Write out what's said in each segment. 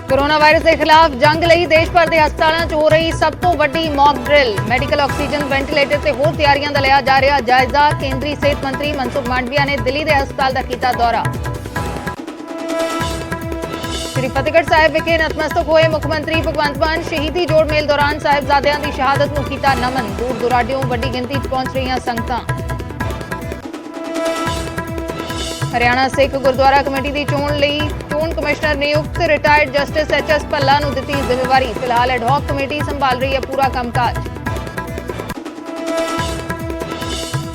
Corona virus के खिलाफ जंग लई देश भर के हस्पतालों 'ਚ हो रही सब तो वड्डी mock drill. Medical oxygen ventilator ते होर तैयारियां दा लिया जा रहा जायजा। केंद्रीय सेहत मंत्री मनसुख मांडविया ने दिल्ली के हस्पताल का किया दौरा। श्री फतेहगढ़ साहिब विखे नतमस्तक होए मुख्यमंत्री भगवंत मान। शहीदी जोड़ मेल दौरान साहिबजादियां की शहादत नूं कीता नमन। दूर दुराडियों वड्डी गिनती 'ਚ पहुंच रही संगतां। हरियाणा सिख गुरुद्वारा कमेटी की चोण लई चोण कमिश्नर नियुक्त। Retired justice H S. भल्ला नूं दित्ती जिम्मेवारी। फिलहाल एडहॉक कमेटी संभाल रही है पूरा कामकाज।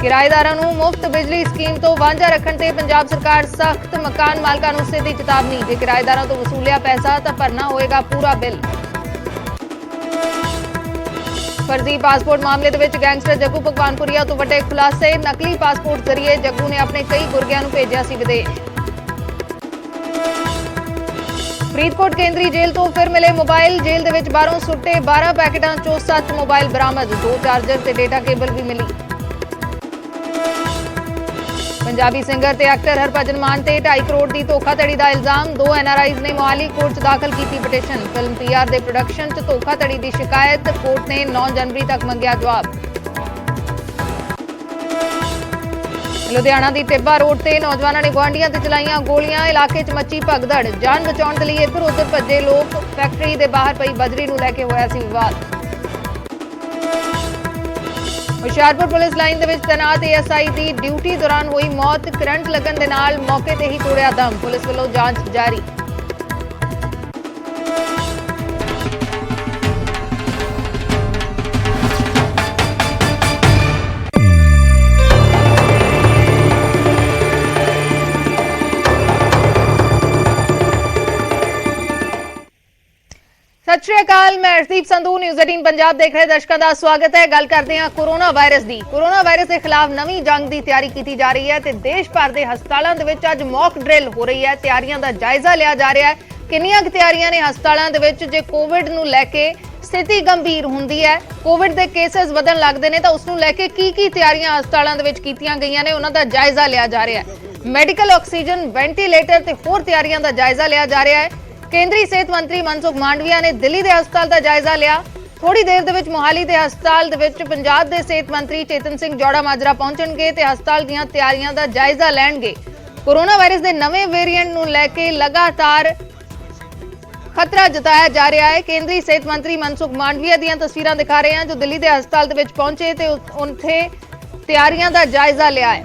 किराएदारां नूं मुफ्त बिजली स्कीम तो वांझा रखण ते पंजाब सरकार सख्त। मकान मालकां नूं सीधी चेतावनी, जे किराएदारां तो वसूलिया पैसा तां भरना होएगा पूरा बिल। फर्जी पासपोर्ट मामले दे विच गैंगस्टर जग्गू भगवानपुरिया तो वड्डे खुलासे। नकली पासपोर्ट जरिए जग्गू ने अपने कई गुरगियां नूं भेजिया सी विदेश। फरीदकोट केंद्रीय जेल तो फिर मिले मोबाइल। जेल दे विच बाहरों सुट्टे 12 पैकेटां चों 7 मोबाइल बरामद। 2 चार्जर ते डेटा केबल भी मिली। पंजाबी सिंगर ते एक्टर हरभजन मान ते 2.5 करोड़ की धोखाधड़ी का इल्जाम। 2 NRIs ने मोहाली कोर्ट 'ਚ दाखिल की पिटीशन। फिल्म PR के प्रोडक्शन 'ਚ धोखाधड़ी की शिकायत। कोर्ट ने 9 जनवरी तक मंगिया जवाब। लुधियाना की टिब्बा रोड से नौजवानों ने गुआंढियों से चलाईयां गोलियां। इलाके 'ਚ मची भगदड़। जान बचाने के लिए इधर उधर भजे लोग। फैक्ट्री के बाहर पई बजरी नूं लैके होया सी विवाद। हुशियारपुर पुलिस लाइन दे विच तैनात ASI की ड्यूटी दौरान हुई मौत। करंट लगन दे नाल मौके ते ही तोड़िया दम। पुलिस वालों जांच जारी। सत श्री अकाल, मैं अर्शदीप संधू न्यूज़ 18 पंजाब देख रहे दर्शकों का स्वागत है। गल करते हैं कोरोना वायरस की। कोरोना वायरस के खिलाफ नवी जंग की तैयारी की जा रही है तो देश भर के हस्पतालों के विच अज मॉक ड्रिल हो रही है। तैयारियों का जायजा लिया जा रहा है। किन्नियां तैयारियां ने हस्पतालों के विच, जे कोविड नूं लैके स्थिति गंभीर हुंदी है, कोविड के केसेस वधन लगते हैं तो उसनूं लैके की तैयारियां हस्पतालों के विच कीतियां गईयां ने, उन्हां दा जायजा लिया जा रहा है। मैडिकल ऑक्सीजन वेंटिलेटर ते होर तैयारियां का जायजा लिया जा रहा है। केंद्रीय सेहत मंत्री मनसुख मांडविया ने दिल्ली के हस्पताल का जायजा लिया। थोड़ी देर दे विच मोहाली के हस्पताल दे विच पंजाब के सेहत मंत्री चेतन सिंह जौड़ा माजरा पहुंचणगे ते हस्पताल दीआं तैयारियां का जायजा लैणगे। कोरोना वायरस के नवे वेरिएंट नूं लैके लगातार खतरा जताया जा रहा है। केंद्रीय सेहत मंत्री मनसुख मांडविया दीआं तस्वीरां दिखा रहे हैं जो दिल्ली के हस्पताल दे विच पहुंचे ते उत्थे तैयारियां का जायजा लिया है।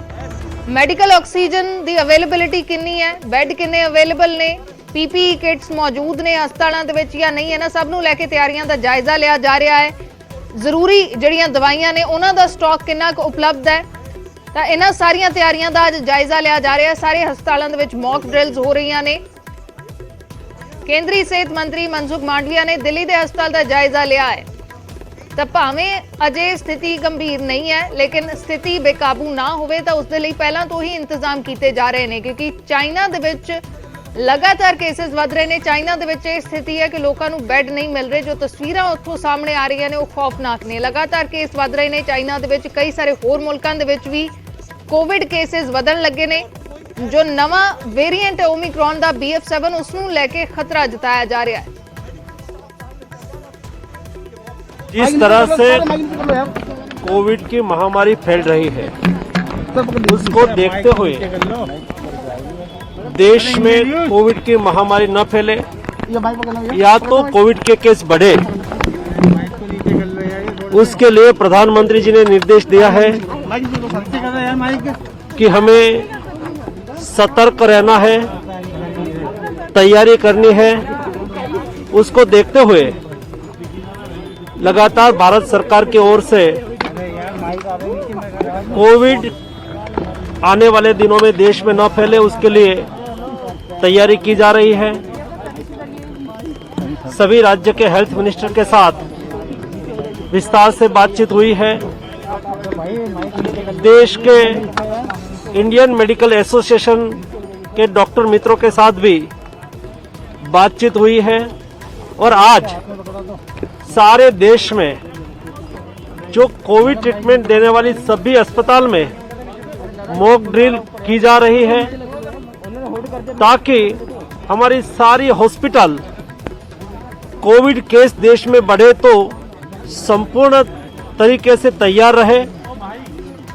मैडिकल ऑक्सीजन की अवेलेबिलिटी कितनी है, बैड कितने अवेलेबल ने, PPE किट्स मौजूद ने हस्पतालों के विच या नहीं, इन्हां सब नूं लैके तैयारियां का जायजा लिया जा रहा है। जरूरी जिहड़ियां दवाइयां ने उन्हां दा स्टॉक कितना उपलब्ध है, तो इन्हां सारियां तैयारियां का अज जायजा लिया जा रहा है। सारे हस्पतालों के विच मॉक ड्रिल्स हो रही ने। केंद्रीय सेहत मंत्री मनसुख मांडविया ने दिल्ली के हस्पताल का जायजा लिया है। तो भावें अजे स्थिति गंभीर नहीं है, लेकिन स्थिति बेकाबू ना होवे तो उसदे लई पहलां तो ही इंतजाम किए जा रहे हैं, क्योंकि चाइना दे विच लगातार केसेस वध रहे हैं। चाइना दे विच यह स्थिति है कि लोगों को बैड नहीं मिल रहे। जो तस्वीरां उत्थों सामने आ रही ने खौफनाक ने। लगातार केस वध रहे हैं चाइना दे विच। कई सारे होर मुल्कां दे विच भी कोविड केसेस वधन लगे ने। जो नवा वेरिएंट है ओमिक्रॉन का BF7 उसनूं लैके खतरा जताया जा रहा है। जिस तरह से कोविड की महामारी फैल रही है उसको देखते हुए देश में कोविड की महामारी न फैले या तो कोविड के केस बढ़े, उसके लिए प्रधानमंत्री जी ने निर्देश दिया है कि हमें सतर्क रहना है, तैयारी करनी है। उसको देखते हुए लगातार भारत सरकार की ओर से कोविड आने वाले दिनों में देश में न फैले उसके लिए तैयारी की जा रही है। सभी राज्य के हेल्थ मिनिस्टर के साथ विस्तार से बातचीत हुई है। देश के इंडियन मेडिकल एसोसिएशन के डॉक्टर मित्रों के साथ भी बातचीत हुई है और आज सारे देश में जो कोविड ट्रीटमेंट देने वाली सभी अस्पताल में मॉक ड्रिल की जा रही है ताकि हमारी सारी हॉस्पिटल कोविड केस देश में बढ़े तो संपूर्ण तरीके से तैयार रहे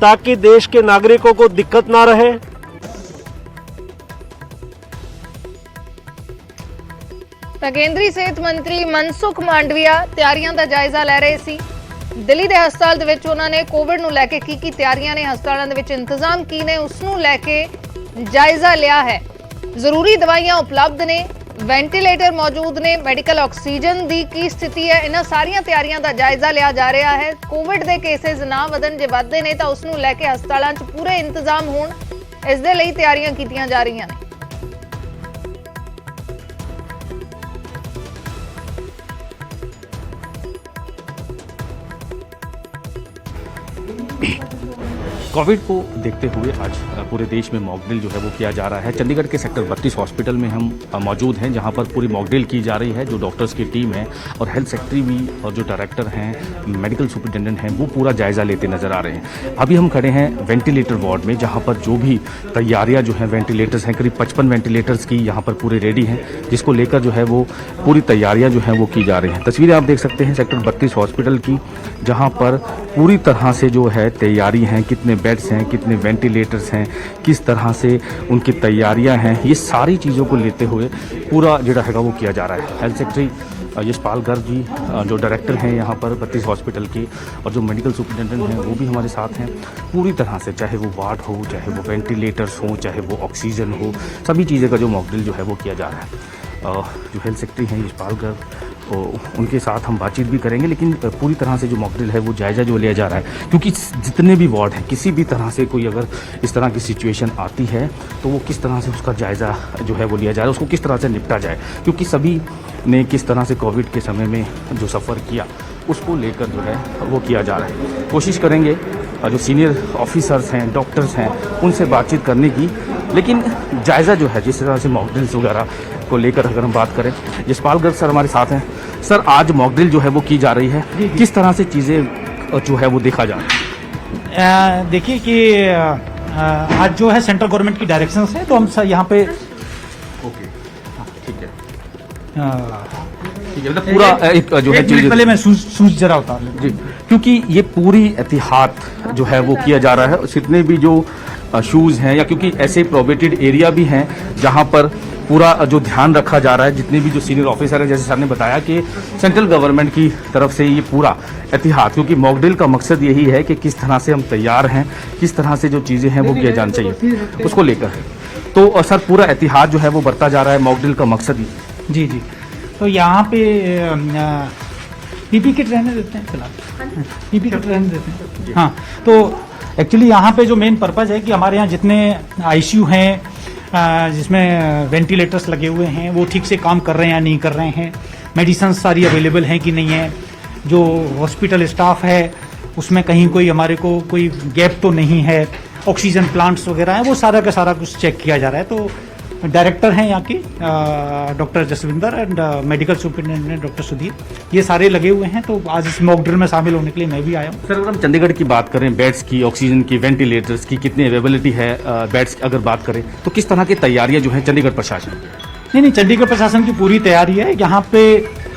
ताकि देश के नागरिकों को दिक्कत ना रहे। ਤਾਂ ਕੇਂਦਰੀ ਸਿਹਤ ਮੰਤਰੀ ਮਨਸੁਖ ਮਾਂਡਵੀਆ ਤਿਆਰੀਆਂ ਦਾ ਜਾਇਜ਼ਾ ਲੈ ਰਹੇ ਸੀ। ਦਿੱਲੀ ਦੇ ਹਸਪਤਾਲ ਦੇ ਵਿੱਚ ਉਹਨਾਂ ਨੇ ਕੋਵਿਡ ਨੂੰ ਲੈ ਕੇ ਕੀ ਤਿਆਰੀਆਂ ਨੇ, ਹਸਪਤਾਲਾਂ ਦੇ ਵਿੱਚ ਇੰਤਜ਼ਾਮ ਕੀ ਨੇ, ਉਸ ਨੂੰ ਲੈ ਕੇ ਜਾਇਜ਼ਾ ਲਿਆ ਹੈ। ਜ਼ਰੂਰੀ ਦਵਾਈਆਂ ਉਪਲਬਧ ਨੇ, ਵੈਂਟੀਲੇਟਰ ਮੌਜੂਦ ਨੇ, ਮੈਡੀਕਲ ਆਕਸੀਜਨ ਦੀ ਕੀ ਸਥਿਤੀ ਹੈ, ਇਹਨਾਂ ਸਾਰੀਆਂ ਤਿਆਰੀਆਂ ਦਾ ਜਾਇਜ਼ਾ ਲਿਆ ਜਾ ਰਿਹਾ ਹੈ। ਕੋਵਿਡ ਦੇ ਕੇਸਿਸ ਨਾ ਵਧਣ, ਜੇ ਵੱਧਦੇ ਨੇ ਤਾਂ ਉਸ ਨੂੰ ਲੈ ਕੇ ਹਸਪਤਾਲਾਂ 'ਚ ਪੂਰੇ ਇੰਤਜ਼ਾਮ ਹੋਣ, ਇਸ ਦੇ ਲਈ ਤਿਆਰੀਆਂ ਕੀਤੀਆਂ ਜਾ ਰਹੀਆਂ ਨੇ। कोविड को देखते हुए आज पूरे देश में मॉक ड्रिल जो है वो किया जा रहा है। चंडीगढ़ के सेक्टर 32 हॉस्पिटल में हम मौजूद हैं, जहां पर पूरी मॉक ड्रिल की जा रही है। जो डॉक्टर्स की टीम है और हेल्थ सेक्रेटरी भी और जो डायरेक्टर हैं, मेडिकल सुपरिटेंडेंट हैं, वो पूरा जायजा लेते नजर आ रहे हैं। अभी हम खड़े हैं वेंटिलेटर वार्ड में, जहाँ पर जो भी तैयारियाँ जो हैं वेंटिलेटर्स हैं, करीब 55 वेंटिलेटर्स की यहाँ पर पूरे रेडी हैं, जिसको लेकर जो है वो पूरी तैयारियाँ जो हैं वो की जा रही हैं। तस्वीरें आप देख सकते हैं सेक्टर 32 हॉस्पिटल की, जहाँ पर पूरी तरह से जो है तैयारी हैं, कितने बेड्स हैं, कितने वेंटिलेटर्स हैं, किस तरह से उनकी तैयारियां हैं, ये सारी चीज़ों को लेते हुए पूरा जो है वो किया जा रहा है। हेल्थ सेक्रेटरी यशपाल गर्ग जी जो डायरेक्टर हैं यहाँ पर 32 हॉस्पिटल के, और जो मेडिकल सुपरिटेंडेंट हैं वो भी हमारे साथ हैं। पूरी तरह से चाहे वो वार्ड हो, चाहे वो वेंटिलेटर्स हो, चाहे वो ऑक्सीजन हो, सभी चीज़ें का जो मॉक ड्रिल जो है वो किया जा रहा है। जो हेल्थ सेक्रेटरी हैं यशपाल गर्ग, तो उनके साथ हम बातचीत भी करेंगे, लेकिन पूरी तरह से जो मॉक ड्रिल है वो जायज़ा जो लिया जा रहा है, क्योंकि जितने भी वार्ड हैं, किसी भी तरह से कोई अगर इस तरह की सिचुएशन आती है तो वो किस तरह से उसका जायज़ा जो है वो लिया जा रहा है, उसको किस तरह से निपटा जाए, क्योंकि सभी ने किस तरह से कोविड के समय में जो सफ़र किया उसको लेकर जो है वो किया जा रहा है। कोशिश करेंगे जो सीनियर ऑफिसर्स हैं, डॉक्टर्स हैं, उनसे बातचीत करने की, लेकिन जायज़ा जो है जिस तरह से मॉक ड्रिल्स वगैरह को लेकर अगर हम बात करें, यशपाल गर्ग सर हमारे साथ हैं। सर, आज मॉक ड्रिल जो है वो की जा रही है, किस तरह से चीज़ें जो है वो देखा जा रहा है? देखिए कि आज जो है सेंट्रल गवर्नमेंट की डायरेक्शंस है, तो हम यहाँ पे ओके, ठीक है, ठीक है, मतलब पूरा एक जो है चीज़ पहले मैं सूज जरा उतार लूँ जी, क्योंकि ये पूरी एहतियात जो है वो किया जा रहा है। जितने भी जो शूज़ हैं, या क्योंकि ऐसे प्रोबेटेड एरिया भी हैं जहाँ पर पूरा जो ध्यान रखा जा रहा है, जितने भी जो सीनियर ऑफिसर हैं, जैसे सर ने बताया कि सेंट्रल गवर्नमेंट की तरफ से ये पूरा एहतियात, क्योंकि मॉक ड्रिल का मकसद यही है कि किस तरह से हम तैयार हैं, किस तरह से जो चीज़ें हैं वो किया जाना चाहिए, उसको लेकर तो सर पूरा एहतियात जो है वो बरता जा रहा है। मॉक ड्रिल का मकसद ही जी जी। तो यहाँ पे पीपी किट रहने देते हैं फिलहाल, पीपी किट रहने देते हैं। हाँ, तो एक्चुअली यहाँ पे जो मेन पर्पज़ है कि हमारे यहाँ जितने आईसीयू हैं, जिसमें वेंटिलेटर्स लगे हुए हैं, वो ठीक से काम कर रहे हैं या नहीं कर रहे हैं, मेडिसिन सारी अवेलेबल हैं कि नहीं है, जो हॉस्पिटल स्टाफ है उसमें कहीं कोई हमारे को कोई गैप तो नहीं है, ऑक्सीजन प्लांट्स वगैरह हैं, वो सारा का सारा कुछ चेक किया जा रहा है। तो डायरेक्टर हैं यहाँ की doctor Jaswinder and medical superintendent doctor Sudhir, ये सारे लगे हुए हैं। तो आज इस मॉक ड्रिल में शामिल होने के लिए मैं भी आया हूँ। सर, अगर हम चंडीगढ़ की बात करें, बेड्स की, ऑक्सीजन की, वेंटिलेटर्स की कितनी अवेलेबिलिटी है, बेड्स की अगर बात करें तो किस तरह की तैयारियां जो है चंडीगढ़ प्रशासन? नहीं, चंडीगढ़ प्रशासन की पूरी तैयारी है। यहाँ पे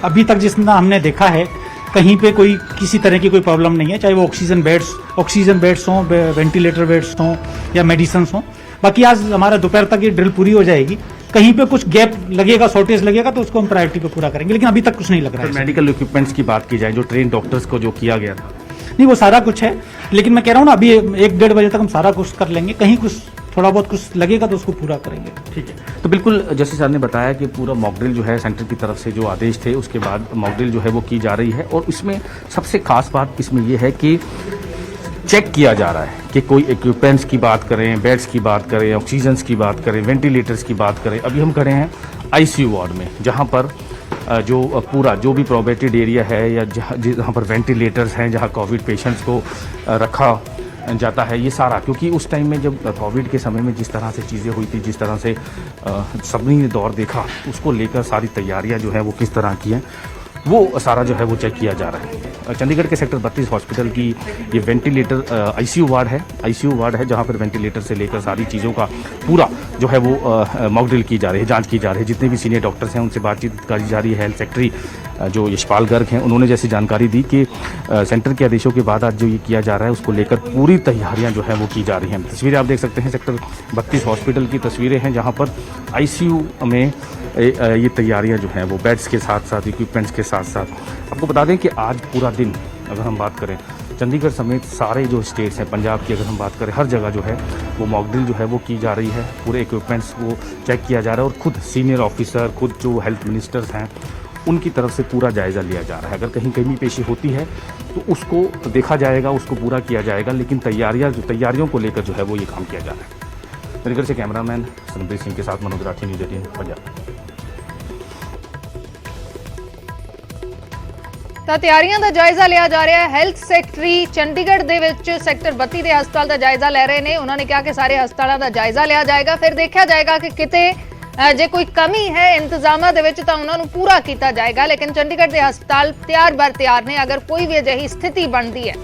अभी तक जितना हमने देखा है, कहीं पे कोई किसी तरह की कोई प्रॉब्लम नहीं है, चाहे वो ऑक्सीजन बेड्स हों, वेंटिलेटर बेड्स हों या मेडिसिन हों। बाकी आज हमारा दोपहर तक ये ड्रिल पूरी हो जाएगी। कहीं पे कुछ गैप लगेगा, शॉर्टेज लगेगा, तो उसको हम प्रायोरिटी पे पूरा करेंगे, लेकिन अभी तक कुछ नहीं लग रहा है। मेडिकल इक्विपमेंट्स की बात की जाए, जो ट्रेन डॉक्टर्स को जो किया गया था, नहीं वो सारा कुछ है, लेकिन मैं कह रहा हूँ ना, अभी 1-1.5 बजे तक हम सारा कुछ कर लेंगे। कहीं कुछ थोड़ा बहुत कुछ लगेगा तो उसको पूरा करेंगे। ठीक है, तो बिल्कुल जैसे सर ने बताया कि पूरा मॉक ड्रिल जो है सेंटर की तरफ से जो आदेश थे उसके बाद मॉक ड्रिल जो है वो की जा रही है, और इसमें सबसे खास बात इसमें ये है कि चेक किया जा रहा है कि कोई इक्विपमेंट्स की बात करें, बेड्स की बात करें, ऑक्सीजन की बात करें, वेंटिलेटर्स की बात करें। अभी हम खड़े हैं आईसीयू वार्ड में, जहां पर जो पूरा जो भी प्रोबेटेड एरिया है या जहाँ पर वेंटिलेटर्स हैं, जहाँ कोविड पेशेंट्स को रखा जाता है, ये सारा, क्योंकि उस टाइम में जब कोविड के समय में जिस तरह से चीज़ें हुई थी, जिस तरह से सबने दौर देखा, उसको लेकर सारी तैयारियां जो है वो किस तरह की हैं, वो सारा जो है वो चेक किया जा रहा है। चंडीगढ़ के सेक्टर 32 हॉस्पिटल की ये वेंटिलेटर आईसीयू वार्ड है जहाँ पर वेंटिलेटर से लेकर सारी चीज़ों का पूरा जो है वो मॉक ड्रिल की जा रही है, जांच की जा रही है। जितने भी सीनियर डॉक्टर्स हैं उनसे बातचीत करी जा रही है। हेल्थ सेक्रेटरी जो यशपाल गर्ग हैं उन्होंने जैसी जानकारी दी कि सेंटर के आदेशों के बाद आज जो ये किया जा रहा है उसको लेकर पूरी तैयारियां जो है वो की जा रही हैं। तस्वीरें आप देख सकते हैं सेक्टर 32 हॉस्पिटल की तस्वीरें हैं जहां पर आईसीयू में ये तैयारियां जो हैं वो बेड्स के साथ साथ इक्विपमेंट्स के साथ साथ। आपको बता दें कि आज पूरा दिन अगर हम बात करें चंडीगढ़ समेत सारे जो स्टेट्स हैं, पंजाब की अगर हम बात करें, हर जगह जो है वो मॉक ड्रिल जो है वो की जा रही है। पूरे इक्विपमेंट्स वो चेक किया जा रहा है और खुद सीनियर ऑफिसर, खुद जो हेल्थ मिनिस्टर्स हैं उनकी तरफ से पूरा जायज़ा लिया जा रहा है। अगर कहीं कमी पेशी होती है तो उसको देखा जाएगा, उसको पूरा किया जाएगा, लेकिन तैयारियों को लेकर जो है वो ये काम किया जा रहा है। चंडीगढ़ से कैमरामैन सनप्रीत सिंह के साथ मनोज राठी, न्यूज़ 18 पंजाब। ਤਾਂ ਤਿਆਰੀਆਂ ਦਾ ਜਾਇਜ਼ਾ ਲਿਆ ਜਾ ਰਿਹਾ ਹੈ। ਹੈਲਥ ਸੈਕਟਰੀ ਚੰਡੀਗੜ੍ਹ ਦੇ ਵਿੱਚ ਸੈਕਟਰ 32 ਦੇ ਹਸਪਤਾਲ ਦਾ ਜਾਇਜ਼ਾ ਲੈ ਰਹੇ ਨੇ। ਉਹਨਾਂ ਨੇ ਕਿਹਾ ਕਿ ਸਾਰੇ ਹਸਪਤਾਲਾਂ ਦਾ ਜਾਇਜ਼ਾ ਲਿਆ ਜਾਏਗਾ, ਫਿਰ ਦੇਖਿਆ ਜਾਏਗਾ ਕਿ ਕਿਤੇ ਜੇ ਕੋਈ ਕਮੀ ਹੈ ਇੰਤਜ਼ਾਮਾਂ ਦੇ ਵਿੱਚ ਤਾਂ ਉਹਨਾਂ ਨੂੰ ਪੂਰਾ ਕੀਤਾ ਜਾਏਗਾ। ਲੇਕਿਨ ਚੰਡੀਗੜ੍ਹ ਦੇ ਹਸਪਤਾਲ ਤਿਆਰ ਨੇ ਅਗਰ ਕੋਈ ਵੀ ਅਜਿਹੀ ਸਥਿਤੀ ਬਣਦੀ ਹੈ।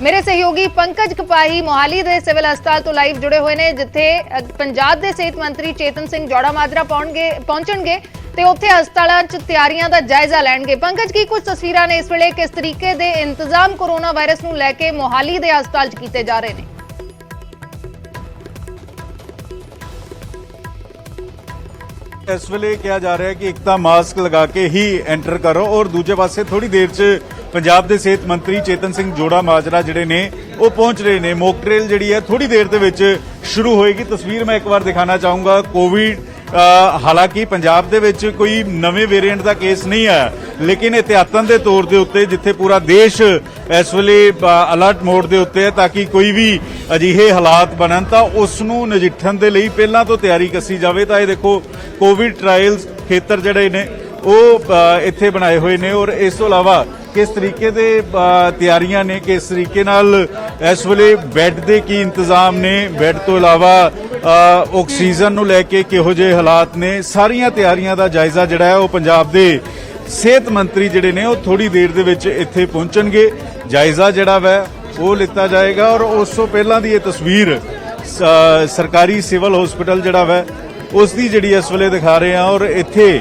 ਮੇਰੇ ਸਹਿਯੋਗੀ ਪੰਕਜ ਕਪਾਹੀ ਮੋਹਾਲੀ ਦੇ ਸਿਵਲ ਹਸਪਤਾਲ ਤੋਂ ਲਾਈਵ ਜੁੜੇ ਹੋਏ ਨੇ, ਜਿੱਥੇ ਪੰਜਾਬ ਦੇ ਸਿਹਤ ਮੰਤਰੀ ਚੇਤਨ ਸਿੰਘ ਜੋੜਾ ਮਾਜਰਾ ਪਹੁੰਚਣਗੇ ਤੇ ਉੱਥੇ ਹਸਪਤਾਲਾਂ 'ਚ ਤਿਆਰੀਆਂ ਦਾ ਜਾਇਜ਼ਾ ਲੈਣਗੇ। ਪੰਕਜ, ਕੀ ਕੁਝ ਤਸਵੀਰਾਂ ਨੇ ਇਸ ਵੇਲੇ, ਕਿਸ ਤਰੀਕੇ ਦੇ ਇੰਤਜ਼ਾਮ ਕੋਰੋਨਾ ਵਾਇਰਸ ਨੂੰ ਲੈ ਕੇ ਮੋਹਾਲੀ ਦੇ ਹਸਪਤਾਲ 'ਚ ਕੀਤੇ ਜਾ ਰਹੇ ਨੇ? इस वेले कहा जा रहा है कि एक तो मास्क लगा के ही एंटर करो और दूजे पासे थोड़ी देर च पंजाब के सेहत मंत्री चेतन सिंह जोड़ा माजरा जिहड़े ने वो पहुंच रहे ने। मॉक ड्रिल जिहड़ी है थोड़ी देर दे विच शुरू होएगी। तस्वीर मैं एक बार दिखाना चाहूंगा। कोविड हालांकि पंजाब दे विच कोई नवे वेरिएंट का केस नहीं है, लेकिन एहतियातन के तौर के उत्ते जिथे पूरा देश इस वेले अलर्ट मोड के उत्ते है ताकि कोई भी अजिहे हालात बनन तां उस नूं नजिठण दे लई पहलां तो तैयारी कसी जावे। तां ये देखो कोविड ट्रायल्स खेतर जिहड़े ने वो इत्थे बनाए हुए ने और इस तो इलावा किस तरीके दे तैयारियां ने, किस तरीके नाल इस वेले बैड दे की इंतजाम ने, बैड तो इलावा ऑक्सीजन नूं लैके किहो जिहे हालात ने, सारियां तैयारियां दा जायजा जिहड़ा है वो पंजाब दे सेहत मंत्री जिहड़े ने वो थोड़ी देर दे विच इत्थे पहुंचणगे। जायजा जिहड़ा वै वो लिता जाएगा और उस तो पहलां दी ये तस्वीर सरकारी सिविल हॉस्पिटल जिहड़ा वै उसकी जिहड़ी इस वेले दिखा रहे हैं और इत्थे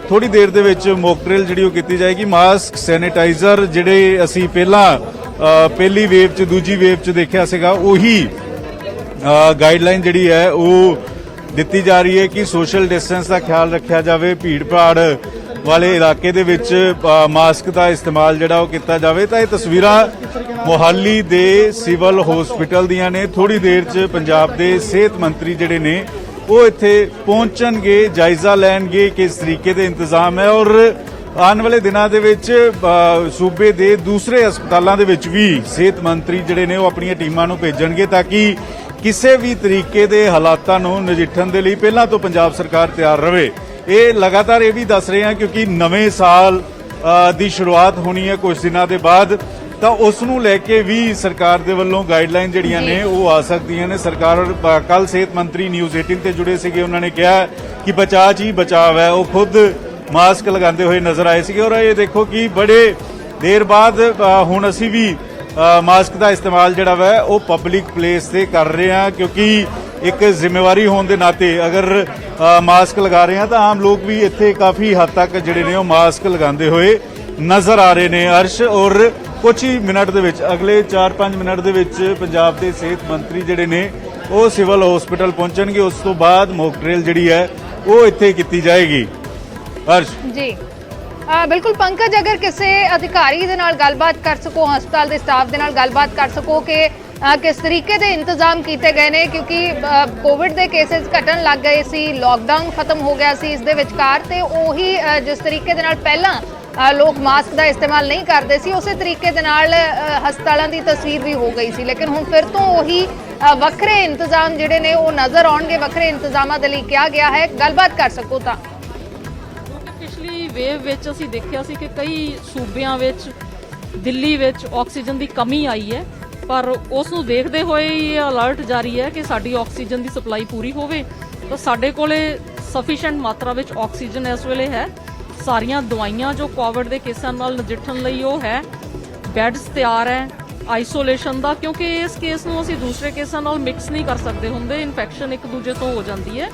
थोड़ी देर दे विच मॉक ड्रिल जिहड़ी की जाएगी। मास्क, सैनिटाइजर जिहड़े असीं पहली वेव च दूजी वेव च देखिया सीगा उही गाइडलाइन जिहड़ी है वो दित्ती जा रही है कि सोशल डिस्टेंस का ख्याल रखा जाए, भीड़ भाड़ वाले इलाके दे विच मास्क का इस्तेमाल जिहड़ा वो कीता जाए। तां ये तस्वीरां मोहाली दे सिविल हॉस्पिटल दियां ने। थोड़ी देर च पंजाब दे सेहत मंत्री जिहड़े ने वो इत्थे पहुंचणगे, जायजा लैणगे किस तरीके दे इंतजाम है और आने वाले दिनों दे विच सूबे दे दूसरे हस्पतालों दे विच भी सेहत मंत्री जिहड़े ने वो अपनी टीमां नूं भेजणगे ताकि किसी भी तरीके दे हालातां नूं नजिठण दे लई पहलां तो पंजाब सरकार तैयार रहे। ये लगातार ये भी दस रहे हैं क्योंकि नवे साल दी शुरुआत होनी है कुछ दिनों के बाद, तो उस नूं लैके भी सरकार दे वल्लों गाइडलाइन जिहड़ियां ने वो आ सकदियां ने। सरकार कल सेहत मंत्री न्यूज़ 18 ते जुड़े सीगे, उन्होंने कहा कि बचाव ही बचाव है। वो खुद मास्क लगाते हुए नजर आए सीगे और ये देखो कि बड़े देर बाद हुण असीं भी मास्क का इस्तेमाल जिहड़ा वै वो पब्लिक प्लेस ते कर रहे हैं क्योंकि एक जिम्मेवारी होने के नाते अगर मास्क लगा रहे हैं तो आम लोग भी इत्थे काफ़ी हद तक जिहड़े ने वो मास्क लगाते हुए नजर आ रहे ने। अर्श और कुछ ही मिनट दे विच अगले 4-5 मिनट दे विच पंजाब के सेहत मंत्री जिहड़े ने वो सिविल हॉस्पिटल पहुंचणगे। उस तो बाद मॉक ड्रिल जिहड़ी है वो इत्थे कीती जाएगी। अर्श जी बिल्कुल पंकज, अगर किसी अधिकारी दे नाल गलबात कर सको, हस्पताल के स्टाफ दे नाल गलबात कर सको कि किस तरीके के इंतजाम किए गए ने, क्योंकि कोविड के केसेस घटन लग गए सी, लॉकडाउन खत्म हो गया सी, इस दे विचकार ते ओही जिस तरीके दे नाल पहला लोग मास्क का इस्तेमाल नहीं करते सी उस तरीके दे नाल हस्पतालों की तस्वीर भी हो गई सी, लेकिन हुण फिर तो वही वक्रे इंतजाम जिहड़े ने वो नज़र आउणगे। वक्रे इंतजामां दे लई किहा गया है, गलबात कर सको तां। पिछली वेव विच असीं देखिआ सी कि कई सूबिਆਂ ਵਿੱਚ ਦਿੱਲੀ ਵਿੱਚ ਆਕਸੀਜਨ ਦੀ ਕਮੀ ਆਈ ਹੈ, ਪਰ ਉਸ ਨੂੰ ਦੇਖਦੇ ਹੋਏ ਇਹ ਅਲਰਟ ਜਾਰੀ ਹੈ ਕਿ ਸਾਡੀ ਆਕਸੀਜਨ ਦੀ ਸਪਲਾਈ ਪੂਰੀ ਹੋਵੇ। ਤਾਂ ਸਾਡੇ ਕੋਲੇ ਸਫੀਸ਼ੀਐਂਟ ਮਾਤਰਾ ਵਿੱਚ ਆਕਸੀਜਨ ਇਸ ਵੇਲੇ ਹੈ। ਸਾਰੀਆਂ ਦਵਾਈਆਂ ਜੋ ਕੋਵਿਡ ਦੇ ਕੇਸਾਂ ਨਾਲ ਨਜਿੱਠਣ ਲਈ ਉਹ ਹੈ, ਬੈੱਡਸ ਤਿਆਰ ਹੈ ਆਈਸੋਲੇਸ਼ਨ ਦਾ, ਕਿਉਂਕਿ ਇਸ ਕੇਸ ਨੂੰ ਅਸੀਂ ਦੂਸਰੇ ਕੇਸਾਂ ਨਾਲ ਮਿਕਸ ਨਹੀਂ ਕਰ ਸਕਦੇ ਹੁੰਦੇ, ਇਨਫੈਕਸ਼ਨ ਇੱਕ ਦੂਜੇ ਤੋਂ ਹੋ ਜਾਂਦੀ ਹੈ,